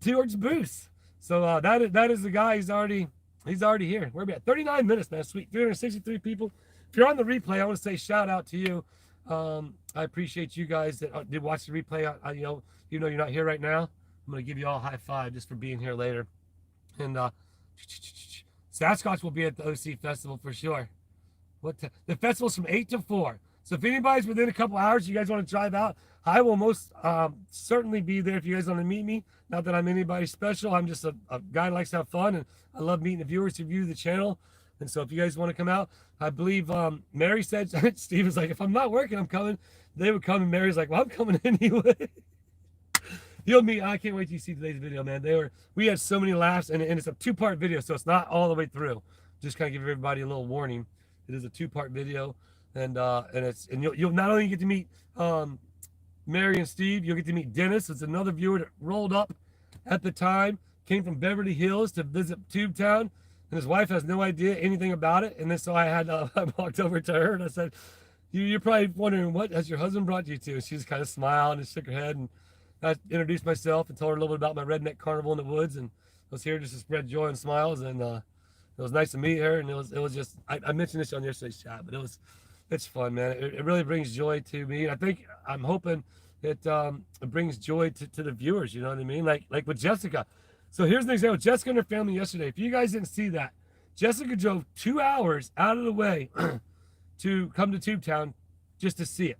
towards booths. So that is the guy. He's already here. Where are we at? 39 minutes, man. Sweet. 363 people. If you're on the replay, I want to say shout out to you. I appreciate you guys that did watch the replay. Even though you're not here right now, I'm going to give you all a high five just for being here later. And Sasquatch will be at the OC Festival for sure. The festival's from 8 to 4. So if anybody's within a couple hours, you guys want to drive out, I will most certainly be there if you guys want to meet me. Not that I'm anybody special. I'm just a guy who likes to have fun, and I love meeting the viewers who view the channel. And so if you guys want to come out, I believe Mary said, Steve was like, if I'm not working, I'm coming. They would come, and Mary's like, well, I'm coming anyway. You'll meet. I can't wait till you see today's video, man. We had so many laughs, and it's a 2-part video, so it's not all the way through. Just kind of give everybody a little warning. It is a 2-part video, and you'll not only get to meet Mary and Steve. You'll get to meet Dennis. It's another viewer that rolled up at the time, came from Beverly Hills to visit Tubetown, and his wife has no idea anything about it. And then so I walked over to her and I said, you're probably wondering, what has your husband brought you to? And she just kind of smiled and shook her head. And I introduced myself and told her a little bit about my redneck carnival in the woods. And I was here just to spread joy and smiles. And it was nice to meet her. And it was just, I mentioned this on yesterday's chat, but it's fun, man. It really brings joy to me. And I'm hoping it brings joy to the viewers. You know what I mean? Like with Jessica. So here's an example. Jessica and her family yesterday. If you guys didn't see that, Jessica drove 2 hours out of the way to come to Tubetown just to see it.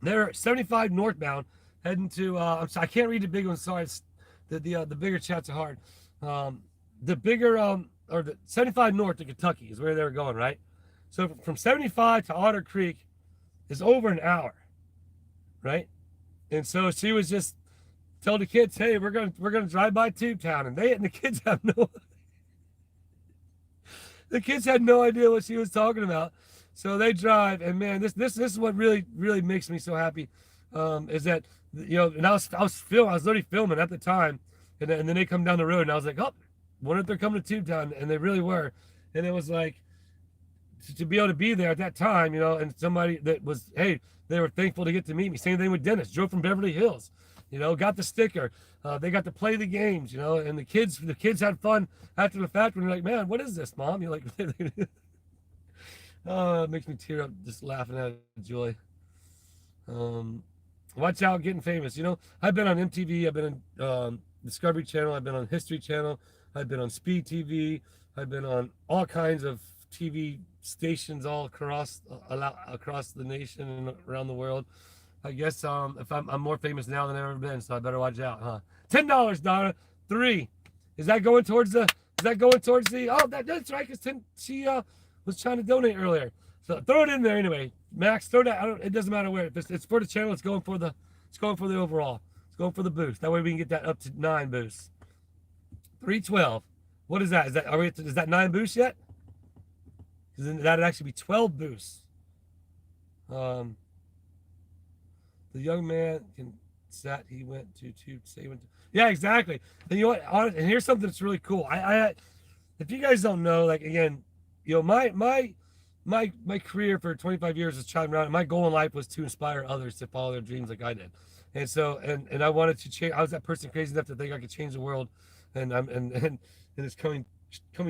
They're 75 northbound, heading to. I'm sorry, I can't read the big one. Sorry, it's the bigger chats are hard. The bigger or the 75 north to Kentucky is where they were going, right? So from 75 to Otter Creek is over an hour, right? And so she was just tell the kids, hey, we're gonna drive by Tubetown, and the kids have the kids had no idea what she was talking about. So they drive, and man, this is what really makes me so happy, is that, you know, and I was literally filming at the time, and then they come down the road, and I was like, oh, wonder if they're coming to Tubetown, and they really were, and it was like to be able to be there at that time, you know, and somebody that was, hey, they were thankful to get to meet me. Same thing with Dennis, drove from Beverly Hills, you know, got the sticker, they got to play the games, you know, and the kids had fun after the fact when they're like, man, what is this, Mom? You're like. Oh, it makes me tear up just laughing at joy. Watch out, getting famous. You know, I've been on MTV, I've been on Discovery Channel, I've been on History Channel, I've been on Speed TV, I've been on all kinds of TV stations all across the nation and around the world. I guess if I'm more famous now than I've ever been, so I better watch out, huh? $10, Donna. 3. Is that going towards the? Oh, that's right. Cause she was trying to donate earlier. So throw it in there anyway. Max, throw that. It doesn't matter where. It's for the channel. It's going for the overall. It's going for the boost. That way we can get that up to 9 boosts. 312. What is that? Is that 9 boosts yet? Because then that'd actually be 12 boosts. The young man he went to say went to. Yeah, exactly. And you know what? And here's something that's really cool. I if you guys don't know, like, again, you know, my career for 25 years was traveling around, and my goal in life was to inspire others to follow their dreams like I did. And so, and I wanted to change. I was that person crazy enough to think I could change the world, and it's coming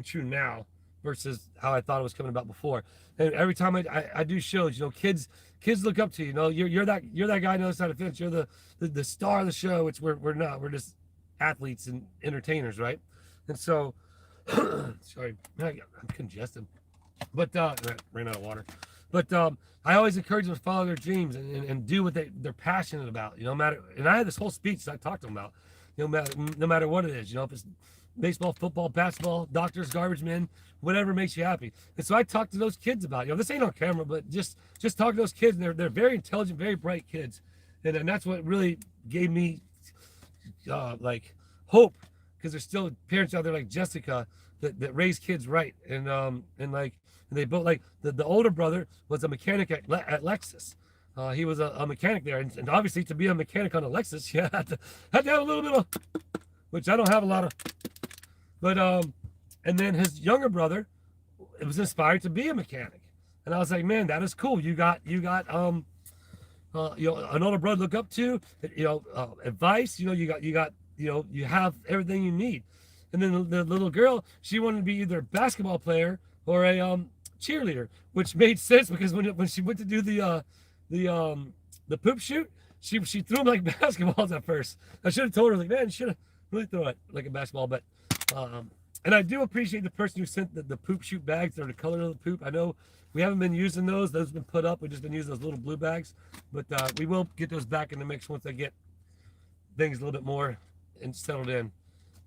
true now versus how I thought it was coming about before. And every time I do shows, you know, kids look up to you. You know, you're that guy who knows how to finish. You're the star of the show, which we're not. We're just athletes and entertainers, right? And so, sorry, man, I'm congested. But I ran out of water. But I always encourage them to follow their dreams and do what they're passionate about. You know, and I had this whole speech that I talked to them about. You know, no matter what it is. You know, if it's baseball, football, basketball, doctors, garbage men, whatever makes you happy. And so I talked to those kids about it. You know, this ain't on camera, but just talk to those kids. And they're very intelligent, very bright kids, and that's what really gave me like hope, because there's still parents out there like Jessica that raise kids right, and they both, like, the older brother was a mechanic at Lexus. He was a mechanic there, and obviously to be a mechanic on a Lexus, you had to have a little bit of, which I don't have a lot of, but and then his younger brother was inspired to be a mechanic, and I was like, man, that is cool. You got you know, an older brother to look up to, you know, advice. You know, you got you know, you have everything you need. And then the little girl, she wanted to be either a basketball player or a cheerleader, which made sense because when she went to do the poop shoot, she threw them like basketballs at first. I should have told her, like, man, you should have really thrown it like a basketball. But and I do appreciate the person who sent the poop shoot bags that are the color of the poop. I know we haven't been using those. Those have been put up. We've just been using those little blue bags. But we will get those back in the mix once I get things a little bit more and settled in.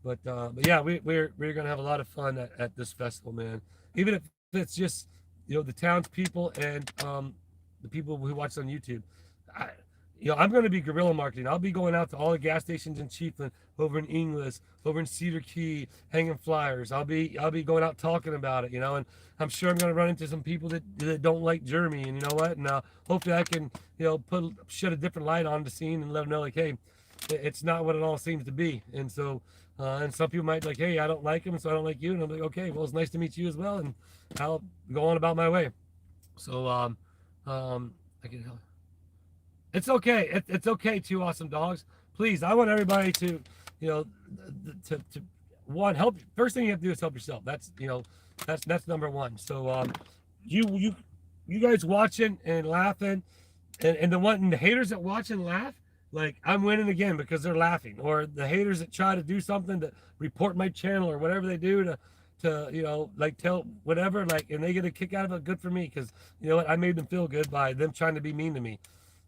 But yeah, we're gonna have a lot of fun at this festival, man. Even if it's just, you know, the townspeople and the people who watch on YouTube. I'm going to be guerrilla marketing. I'll be going out to all the gas stations in Chiefland, over in Inglis, over in Cedar Key, hanging flyers. I'll be going out talking about it, and I'm sure I'm going to run into some people that don't like Jeremy, and you know what? And hopefully I can, shed a different light on the scene and let them know, like, hey, it's not what it all seems to be. And so, and some people might be like, hey, I don't like him, so I don't like you. And I'm like, okay, well, it's nice to meet you as well, and I'll go on about my way. So, I can help. It's okay. It's okay. Two awesome dogs. Please, I want everybody to, to one, help. First thing you have to do is help yourself. That's number one. So, you guys watching and laughing, and the haters that watch and laugh, like, I'm winning again because they're laughing, or the haters that try to do something to report my channel or whatever they do to like, tell whatever, like, and they get a kick out of it. Good for me, because you know what, I made them feel good by them trying to be mean to me,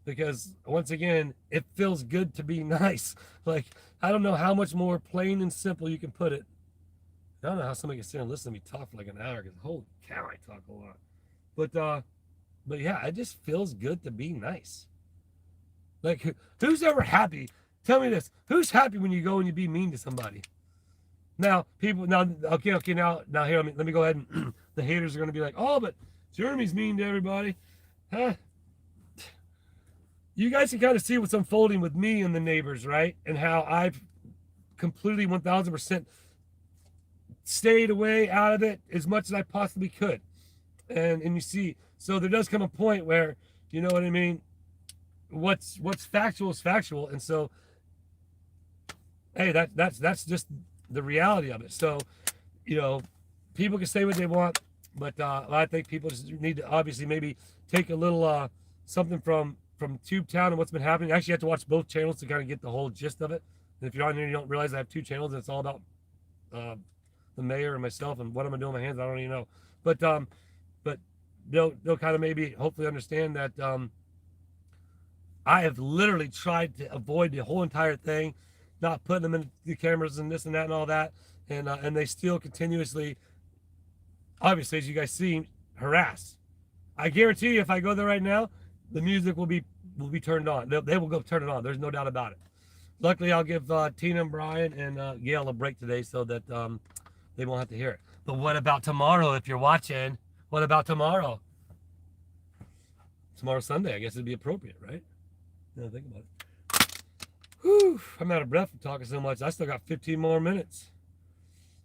because once again, it feels good to be nice. Like, I don't know how much more plain and simple you can put it. I don't know how somebody can sit and listen to me talk for like an hour, because holy cow, I talk a lot. But yeah, it just feels good to be nice. Like, who's ever happy? Tell me this: who's happy when you go and you be mean to somebody? Now, people, okay, now here, let me go ahead and the haters are going to be like, oh, but Jeremy's mean to everybody. Huh? You guys can kind of see what's unfolding with me and the neighbors, right? And how I've completely 1000% stayed away out of it as much as I possibly could. And you see, so there does come a point where, you know what I mean? What's factual is factual. And so, hey, that's just the reality of it. So, people can say what they want, but I think people just need to obviously maybe take a little something from Tube Town and what's been happening. Actually, you have to watch both channels to kind of get the whole gist of it. And if you're on there, you don't realize I have two channels, and it's all about the mayor and myself and what am I doing with my hands. I don't even know, but they'll kind of maybe hopefully understand that I have literally tried to avoid the whole entire thing, not putting them in the cameras and this and that and all that, and they still continuously, obviously, as you guys see, harass. I guarantee you, if I go there right now, the music will be turned on. They will go turn it on. There's no doubt about it. Luckily, I'll give Tina and Brian and Gail a break today so that they won't have to hear it. But what about tomorrow? If you're watching, what about tomorrow? Tomorrow's Sunday. I guess it'd be appropriate, right? Yeah, think about it. Whew, I'm out of breath from talking so much. I still got 15 more minutes.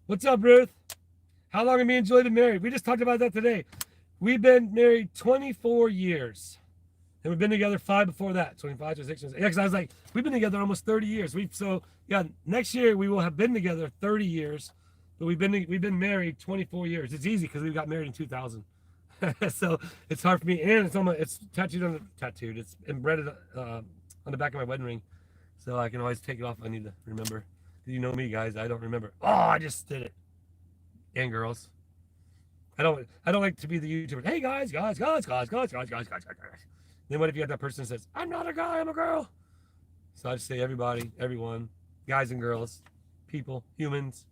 What's up, Ruth? How long have me and Joy been married? We just talked about that today. We've been married 24 years. And we've been together 5 before that. 25, 26. Yeah, because I was like, we've been together almost 30 years. Next year we will have been together 30 years. But we've been married 24 years. It's easy because we got married in 2000. So it's hard for me, and it's tattooed. It's embedded on the back of my wedding ring, so I can always take it off if I need to remember. You know me, guys. I don't remember. Oh, I just did it. And girls, I don't like to be the YouTuber. Hey guys. Then what if you have that person that says, I'm not a guy, I'm a girl? So I just say everybody, everyone, guys and girls, people, humans.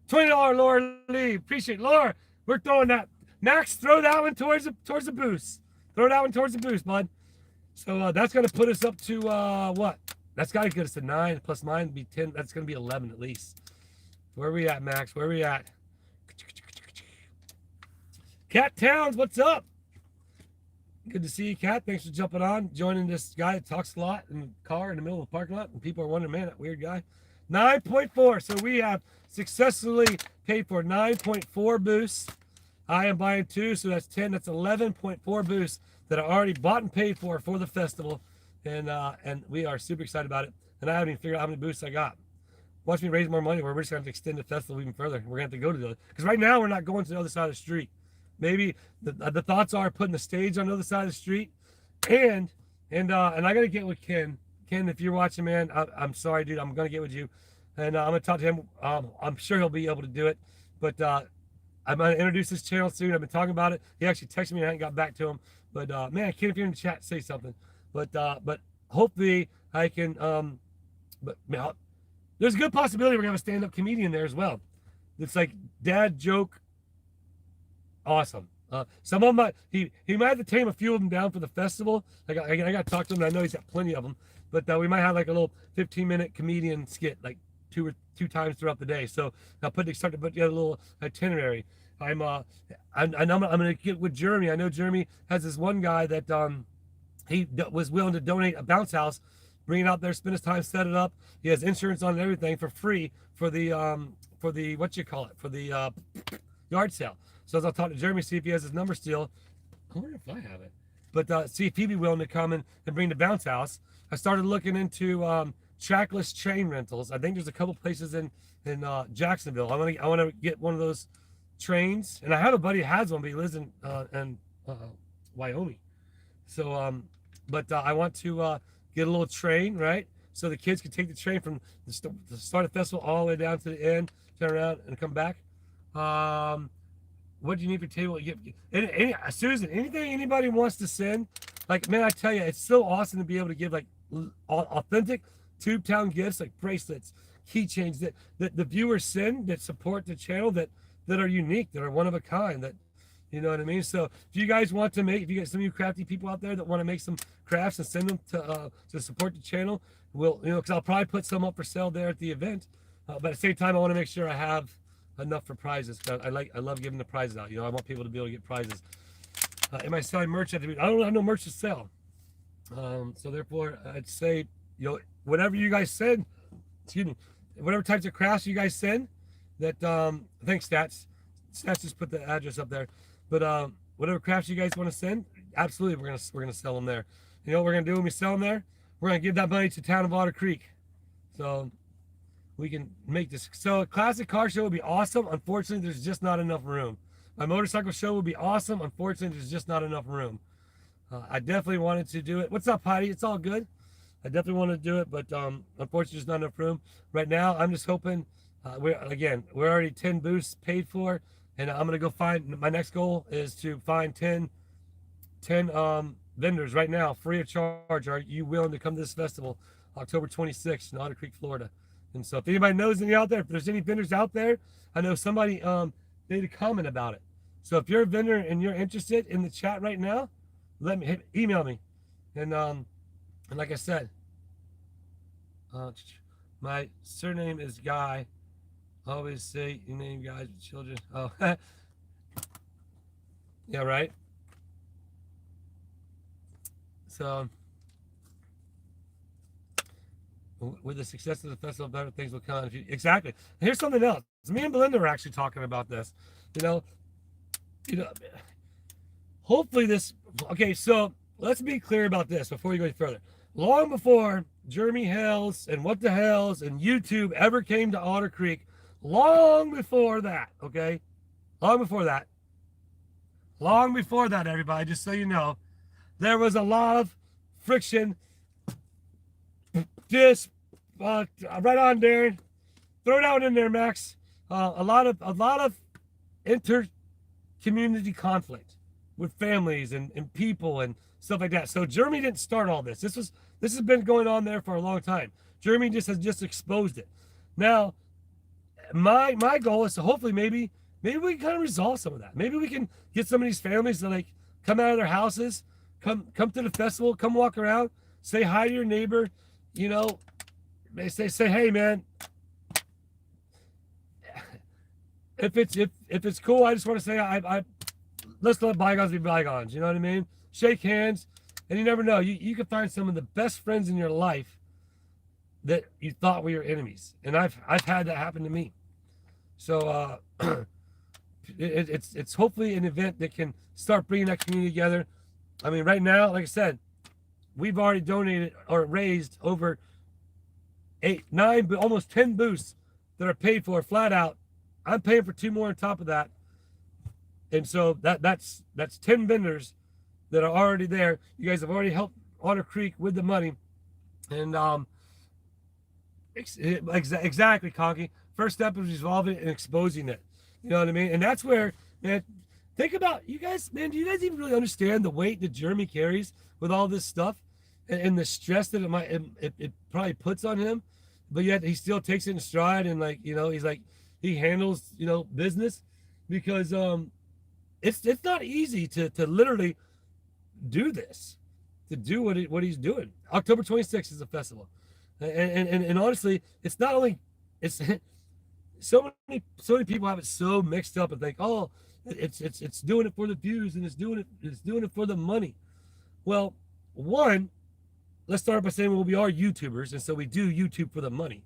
$20 Laura Lee. Appreciate it. Laura, we're throwing that. Max, throw that one towards the boost. Throw that one towards the boost, bud. So that's going to put us up to what? That's got to get us to 9 plus mine would be 10. That's going to be 11 at least. Where are we at, Max? Where are we at? Cat Towns, what's up? Good to see you, Cat. Thanks for jumping on, joining this guy that talks a lot in the car in the middle of the parking lot, and people are wondering, man, that weird guy. 9.4. So we have successfully paid for 9.4 boosts. I am buying 2, so that's 10. That's 11.4 boosts that I already bought and paid for the festival, and we are super excited about it. And I haven't even figured out how many boosts I got. Watch me raise more money, where we're just going to extend the festival even further. We're going to have to go to the other, because right now we're not going to the other side of the street. Maybe the thoughts are putting the stage on the other side of the street, and I got to get with Ken. Ken, if you're watching, man, I'm sorry, dude. I'm going to get with you, and I'm going to talk to him. I'm sure he'll be able to do it, but I'm going to introduce this channel soon. I've been talking about it. He actually texted me, and I haven't got back to him. But man, Ken, if you're in the chat, say something. But hopefully I can. But man, there's a good possibility we're going to have a stand-up comedian there as well. It's like dad joke. Awesome. Some of them, he might have to tame a few of them down for the festival. I got to talk to him. I know he's got plenty of them, but we might have like a little 15-minute comedian skit, like two times throughout the day. So I'll start to put together a little itinerary. I'm gonna get with Jeremy. I know Jeremy has this one guy that he was willing to donate a bounce house, bring it out there, spend his time, set it up. He has insurance on everything for free for the what you call it, for the yard sale. So as I'll talk to Jeremy, see if he has his number still. I wonder if I have it. But see if he'd be willing to come and bring the bounce house. I started looking into trackless train rentals. I think there's a couple places in Jacksonville. I want to get one of those trains, and I have a buddy who has one, but he lives in Wyoming. So but I want to get a little train, right? So the kids can take the train from the start of the festival all the way down to the end, turn around and come back. What do you need for table? Susan, anything anybody wants to send? Like, man, I tell you, it's so awesome to be able to give like authentic Tubetown gifts, like bracelets, keychains that the viewers send that support the channel, that are unique, that are one of a kind, that, you know what I mean? So if you guys want to if you get some of you crafty people out there that want to make some crafts and send them to support the channel, because I'll probably put some up for sale there at the event. But at the same time, I want to make sure I have enough for prizes. I love giving the prizes out. I want people to be able to get prizes. Am I selling merch? I don't have no merch to sell. So therefore, I'd say, whatever you guys send, excuse me, whatever types of crafts you guys send, that thanks Stats just put the address up there. But whatever crafts you guys want to send, absolutely, we're gonna sell them there. You know what we're gonna do when we sell them there? We're gonna give that money to Town of Otter Creek, so we can make this. So a classic car show would be awesome. Unfortunately, there's just not enough room. My motorcycle show would be awesome. Unfortunately, there's just not enough room. I definitely wanted to do it. What's up, Patty? It's all good. I definitely wanted to do it, but unfortunately, there's not enough room right now. I'm just hoping. We're already 10 booths paid for, and I'm gonna go find. My next goal is to find 10 vendors right now, free of charge. Are you willing to come to this festival, October 26th in Otter Creek, Florida? And so if anybody knows any out there, if there's any vendors out there, I know somebody made a comment about it. So if you're a vendor and you're interested, in the chat right now, email me. And like I said, my surname is Guy. Always say you name guys with children. Oh, yeah, right. So with the success of the festival, better things will come. Exactly. Here's something else. Me and Belinda are actually talking about this. Hopefully this. Okay, so let's be clear about this before we go any further. Long before Jeremy Hells and What the Hells and YouTube ever came to Otter Creek, long before that, okay? Long before that, everybody, just so you know, there was a lot of friction. Just right on, Darren. Throw it out in there, Max. A lot of inter-community conflict with families and people and stuff like that. So Jeremy didn't start all this. This has been going on there for a long time. Jeremy has exposed it. Now, my goal is to hopefully maybe we can kind of resolve some of that. Maybe we can get some of these families to like come out of their houses, come to the festival, come walk around, say hi to your neighbor. They say, hey man, if it's cool, I just want to say let's let bygones be bygones. You know what I mean? Shake hands, and you never know. You could find some of the best friends in your life that you thought were your enemies, and I've had that happen to me. So it's hopefully an event that can start bringing that community together. I mean, right now, like I said, we've already donated or raised over 8, 9, but almost 10 booths that are paid for flat out. I'm paying for 2 more on top of that, and so that's 10 vendors that are already there. You guys have already helped Otter Creek with the money, and exactly, Conky. First step is resolving it and exposing it. You know what I mean? And that's where, man, think about you guys, man. Do you guys even really understand the weight that Jeremy carries with all this stuff and the stress that it probably puts on him? But yet he still takes it in stride, and he's like he handles business, because it's not easy to literally do this, to do what he's doing. October 26th is a festival, and honestly, it's not only it's so many people have it so mixed up and think, oh, it's doing it for the views and it's doing it for the money. Well, one, let's start by saying, well, we are YouTubers, and so we do YouTube for the money.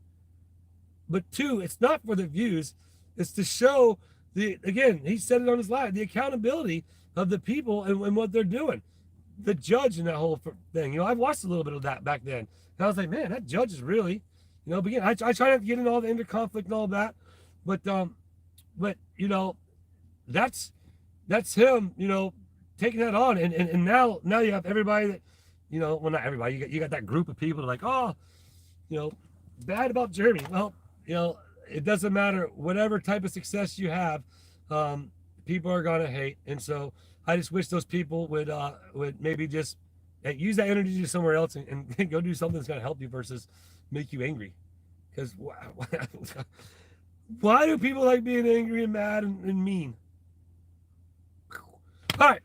But two, it's not for the views. It's to show again, he said it on his live, the accountability of the people and what they're doing. The judge in that whole thing. You know, I've watched a little bit of that back then. And I was like, man, that judge is really, but again, I try not to get into all the interconflict and all that. But that's him, taking that on. And now you have everybody that, well, not everybody, you got that group of people that are like, oh, bad about Jeremy. Well, it doesn't matter. Whatever type of success you have, people are gonna hate. And so I just wish those people would maybe just use that energy to somewhere else and go do something that's gonna help you versus make you angry. Because why do people like being angry and mad and mean? All right,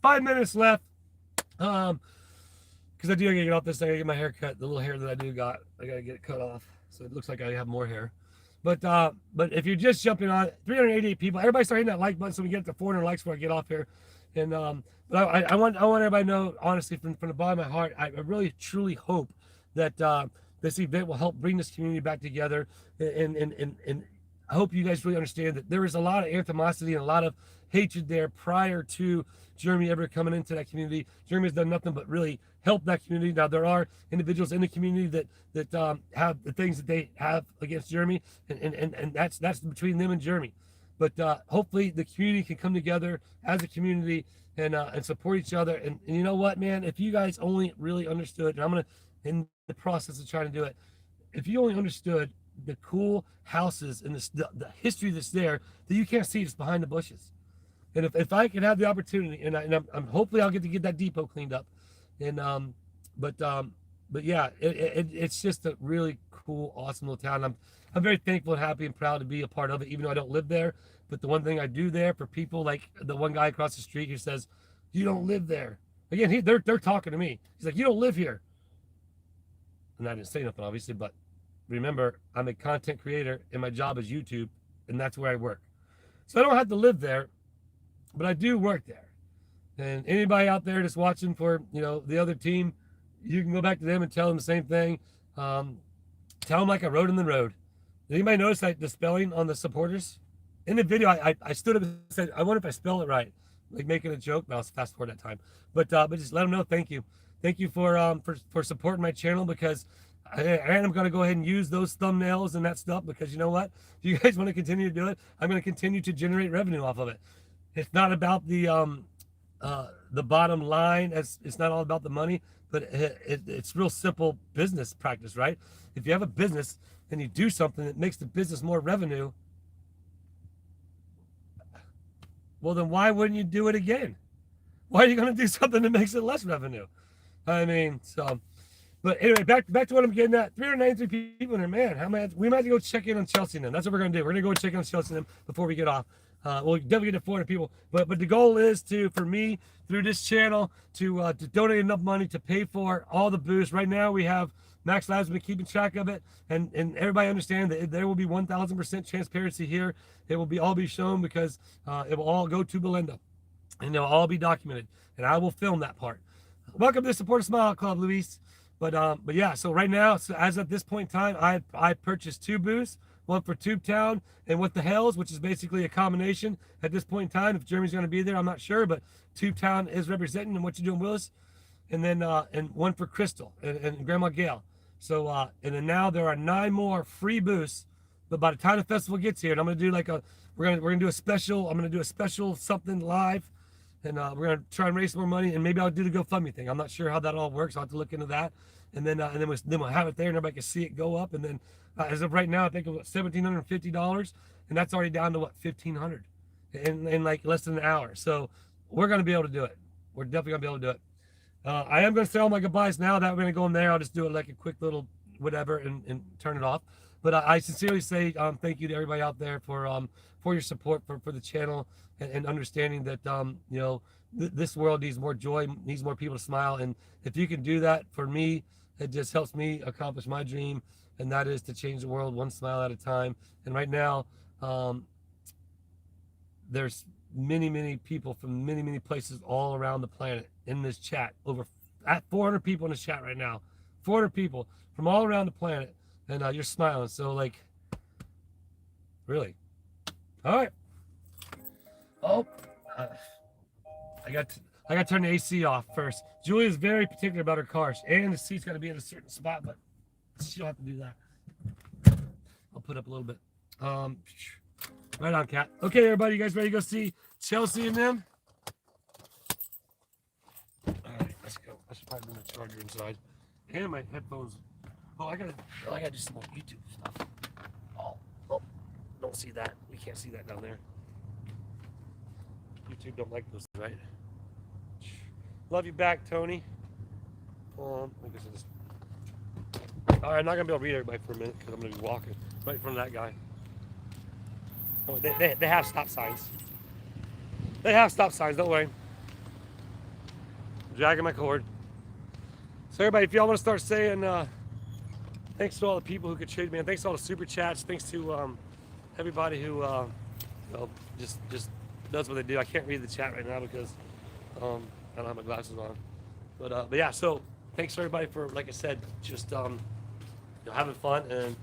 5 minutes left. Because I do gotta get off this thing. I gotta get my hair cut. The little hair that I do got, I gotta get it cut off. So it looks like I have more hair. But if you're just jumping on, 388 people, everybody start hitting that like button so we get to 400 likes before I get off here. And but I want everybody to know, honestly, from the bottom of my heart, I really truly hope that this event will help bring this community back together. And I hope you guys really understand that there is a lot of animosity and a lot of hatred there prior to Jeremy ever coming into that community. Jeremy has done nothing but really help that community. Now there are individuals in the community that have the things that they have against Jeremy, and that's between them and Jeremy. But hopefully the community can come together as a community and support each other. And you know what, man? If you guys only really understood, and I'm gonna in the process of trying to do it, if you only understood the cool houses and the history that's there that you can't see just behind the bushes. And if I could have the opportunity, and I'm hopefully I'll get to get that depot cleaned up, and but yeah, it's just a really cool, awesome little town. I'm very thankful and happy and proud to be a part of it, even though I don't live there. But the one thing I do there for people like the one guy across the street who says, "You don't live there." Again, they're talking to me. He's like, "You don't live here," and I didn't say nothing, obviously, but remember, I'm a content creator and my job is YouTube, and that's where I work. So I don't have to live there, but I do work there. And anybody out there just watching for, the other team, you can go back to them and tell them the same thing. Tell them like I wrote in the road. Did anybody notice like the spelling on the supporters? In the video, I stood up and said, I wonder if I spell it right, like making a joke, but I was fast forward that time. But just let them know, thank you. Thank you for supporting my channel, because and I'm going to go ahead and use those thumbnails and that stuff, because you know what? If you guys want to continue to do it, I'm going to continue to generate revenue off of it. It's not about the bottom line. It's not all about the money, but it's real simple business practice, right? If you have a business and you do something that makes the business more revenue, well, then why wouldn't you do it again? Why are you going to do something that makes it less revenue? I mean, so... But anyway, back to what I'm getting at. 393 people in there, man. We might have to go check in on Chelsea and them. That's what we're gonna do. We're gonna go check in on Chelsea and them before we get off. We'll definitely get to 400 people. But the goal is for me through this channel to donate enough money to pay for all the booths. Right now we have Max Labs been keeping track of it, and everybody understand that there will be 1,000% transparency here. It will all be shown, because it will all go to Belinda, and they'll all be documented, and I will film that part. Welcome to the Support a Smile Club, Luis. But yeah, so right now, so as of this point in time, I purchased 2 booths, one for Tubetown and What the Hells, which is basically a combination at this point in time. If Jeremy's going to be there, I'm not sure, but Tubetown is representing and What You Doing Willis, and then and one for Crystal and Grandma Gail. So and then now there are 9 more free booths. But by the time the festival gets here, and I'm going to do we're gonna do a special. I'm going to do a special something live. And we're gonna try and raise some more money, and maybe I'll do the GoFundMe thing. I'm not sure how that all works. I'll have to look into that, and then we'll have it there, and everybody can see it go up. And then as of right now, I think it was $1,750, and that's already down to what, $1,500 in like less than an hour. So we're gonna be able to do it. We're definitely gonna be able to do it. I am gonna say all my goodbyes now. That we're gonna go in there. I'll just do it like a quick little whatever and turn it off. But I sincerely say thank you to everybody out there for your support for the channel and understanding that you know this world needs more joy, needs more people to smile, and if you can do that for me, it just helps me accomplish my dream, and that is to change the world one smile at a time. And right now, um, there's many people from many places all around the planet in this chat. Over at 400 people in this chat right now, 400 people from all around the planet, and you're smiling. So like, really, all right. Oh, uh, I got to turn the AC off first. Julia's very particular about her car, and the seat's got to be in a certain spot, but she don't have to do that. I'll put up a little bit. Right on, Cat. Okay, everybody, you guys ready to go see Chelsea and them? All right, let's go. I should probably bring my charger inside and my headphones. Oh, I gotta do some more YouTube stuff. Oh, don't see that. We can't see that down there. YouTube don't like those, right? Love you back, Tony. I guess I just. All right, I'm not gonna be able to read everybody for a minute because I'm gonna be walking right in front of that guy. Oh, they have stop signs. They have stop signs. Don't worry. I'm dragging my cord. So everybody, if y'all want to start saying thanks to all the people who contributed, man. Thanks to all the super chats. Thanks to everybody who well, just does what they do. I can't read the chat right now because I don't have my glasses on. But yeah, so thanks everybody for, like I said, just you know, having fun and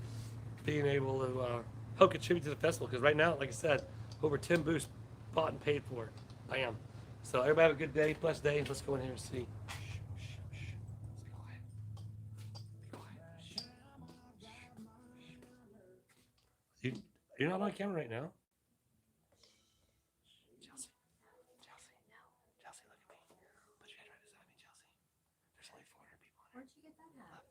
being able to help contribute to the festival. Because right now, like I said, over 10 booths bought and paid for it. I am. So everybody have a good day, blessed day. Let's go in here and see. You're not on camera right now. Chelsea, no. Chelsea, look at me. Put your head right beside me, Chelsea. There's only 400 people in here. Where'd you get that hat?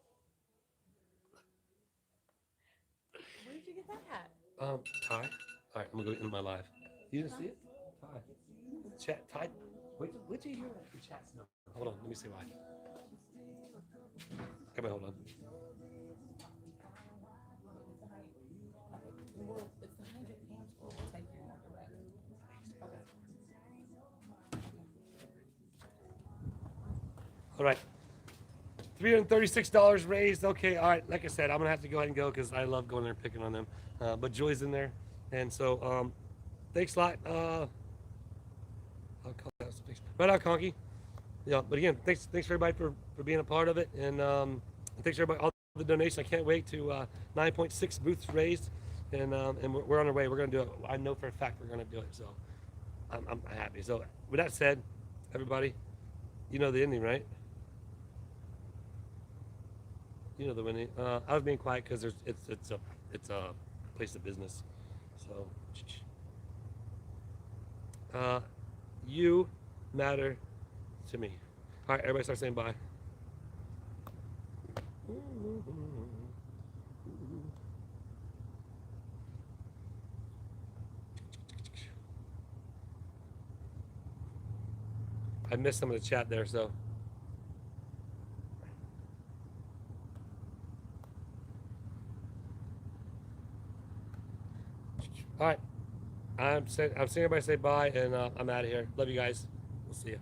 Where did you get that hat? Ty. All right, I'm gonna go in my live. You didn't see it? Ty. Chat. Ty. Wait till you hear the chat's number. Hold on. Let me see why. Come on, hold on. Well, if the hand your pants full, we'll take your number back. Okay. All right. $336 raised. Okay, all right. Like I said, I'm gonna have to go ahead and go because I love going there and picking on them. But Joy's in there, and so thanks a lot. I'll call that some things. Right out, Conky. Yeah, but again, thanks for everybody for being a part of it, and thanks for everybody all the donations. I can't wait to 9.6 booths raised, and we're on our way. We're gonna do it. I know for a fact we're gonna do it. So I'm happy. So with that said, everybody, you know the ending, right? You know the winning. I was being quiet because it's a place of business. So you matter to me. All right, everybody start saying bye. I missed some of the chat there, so. All right. I'm saying everybody say bye, and I'm out of here. Love you guys. We'll see you.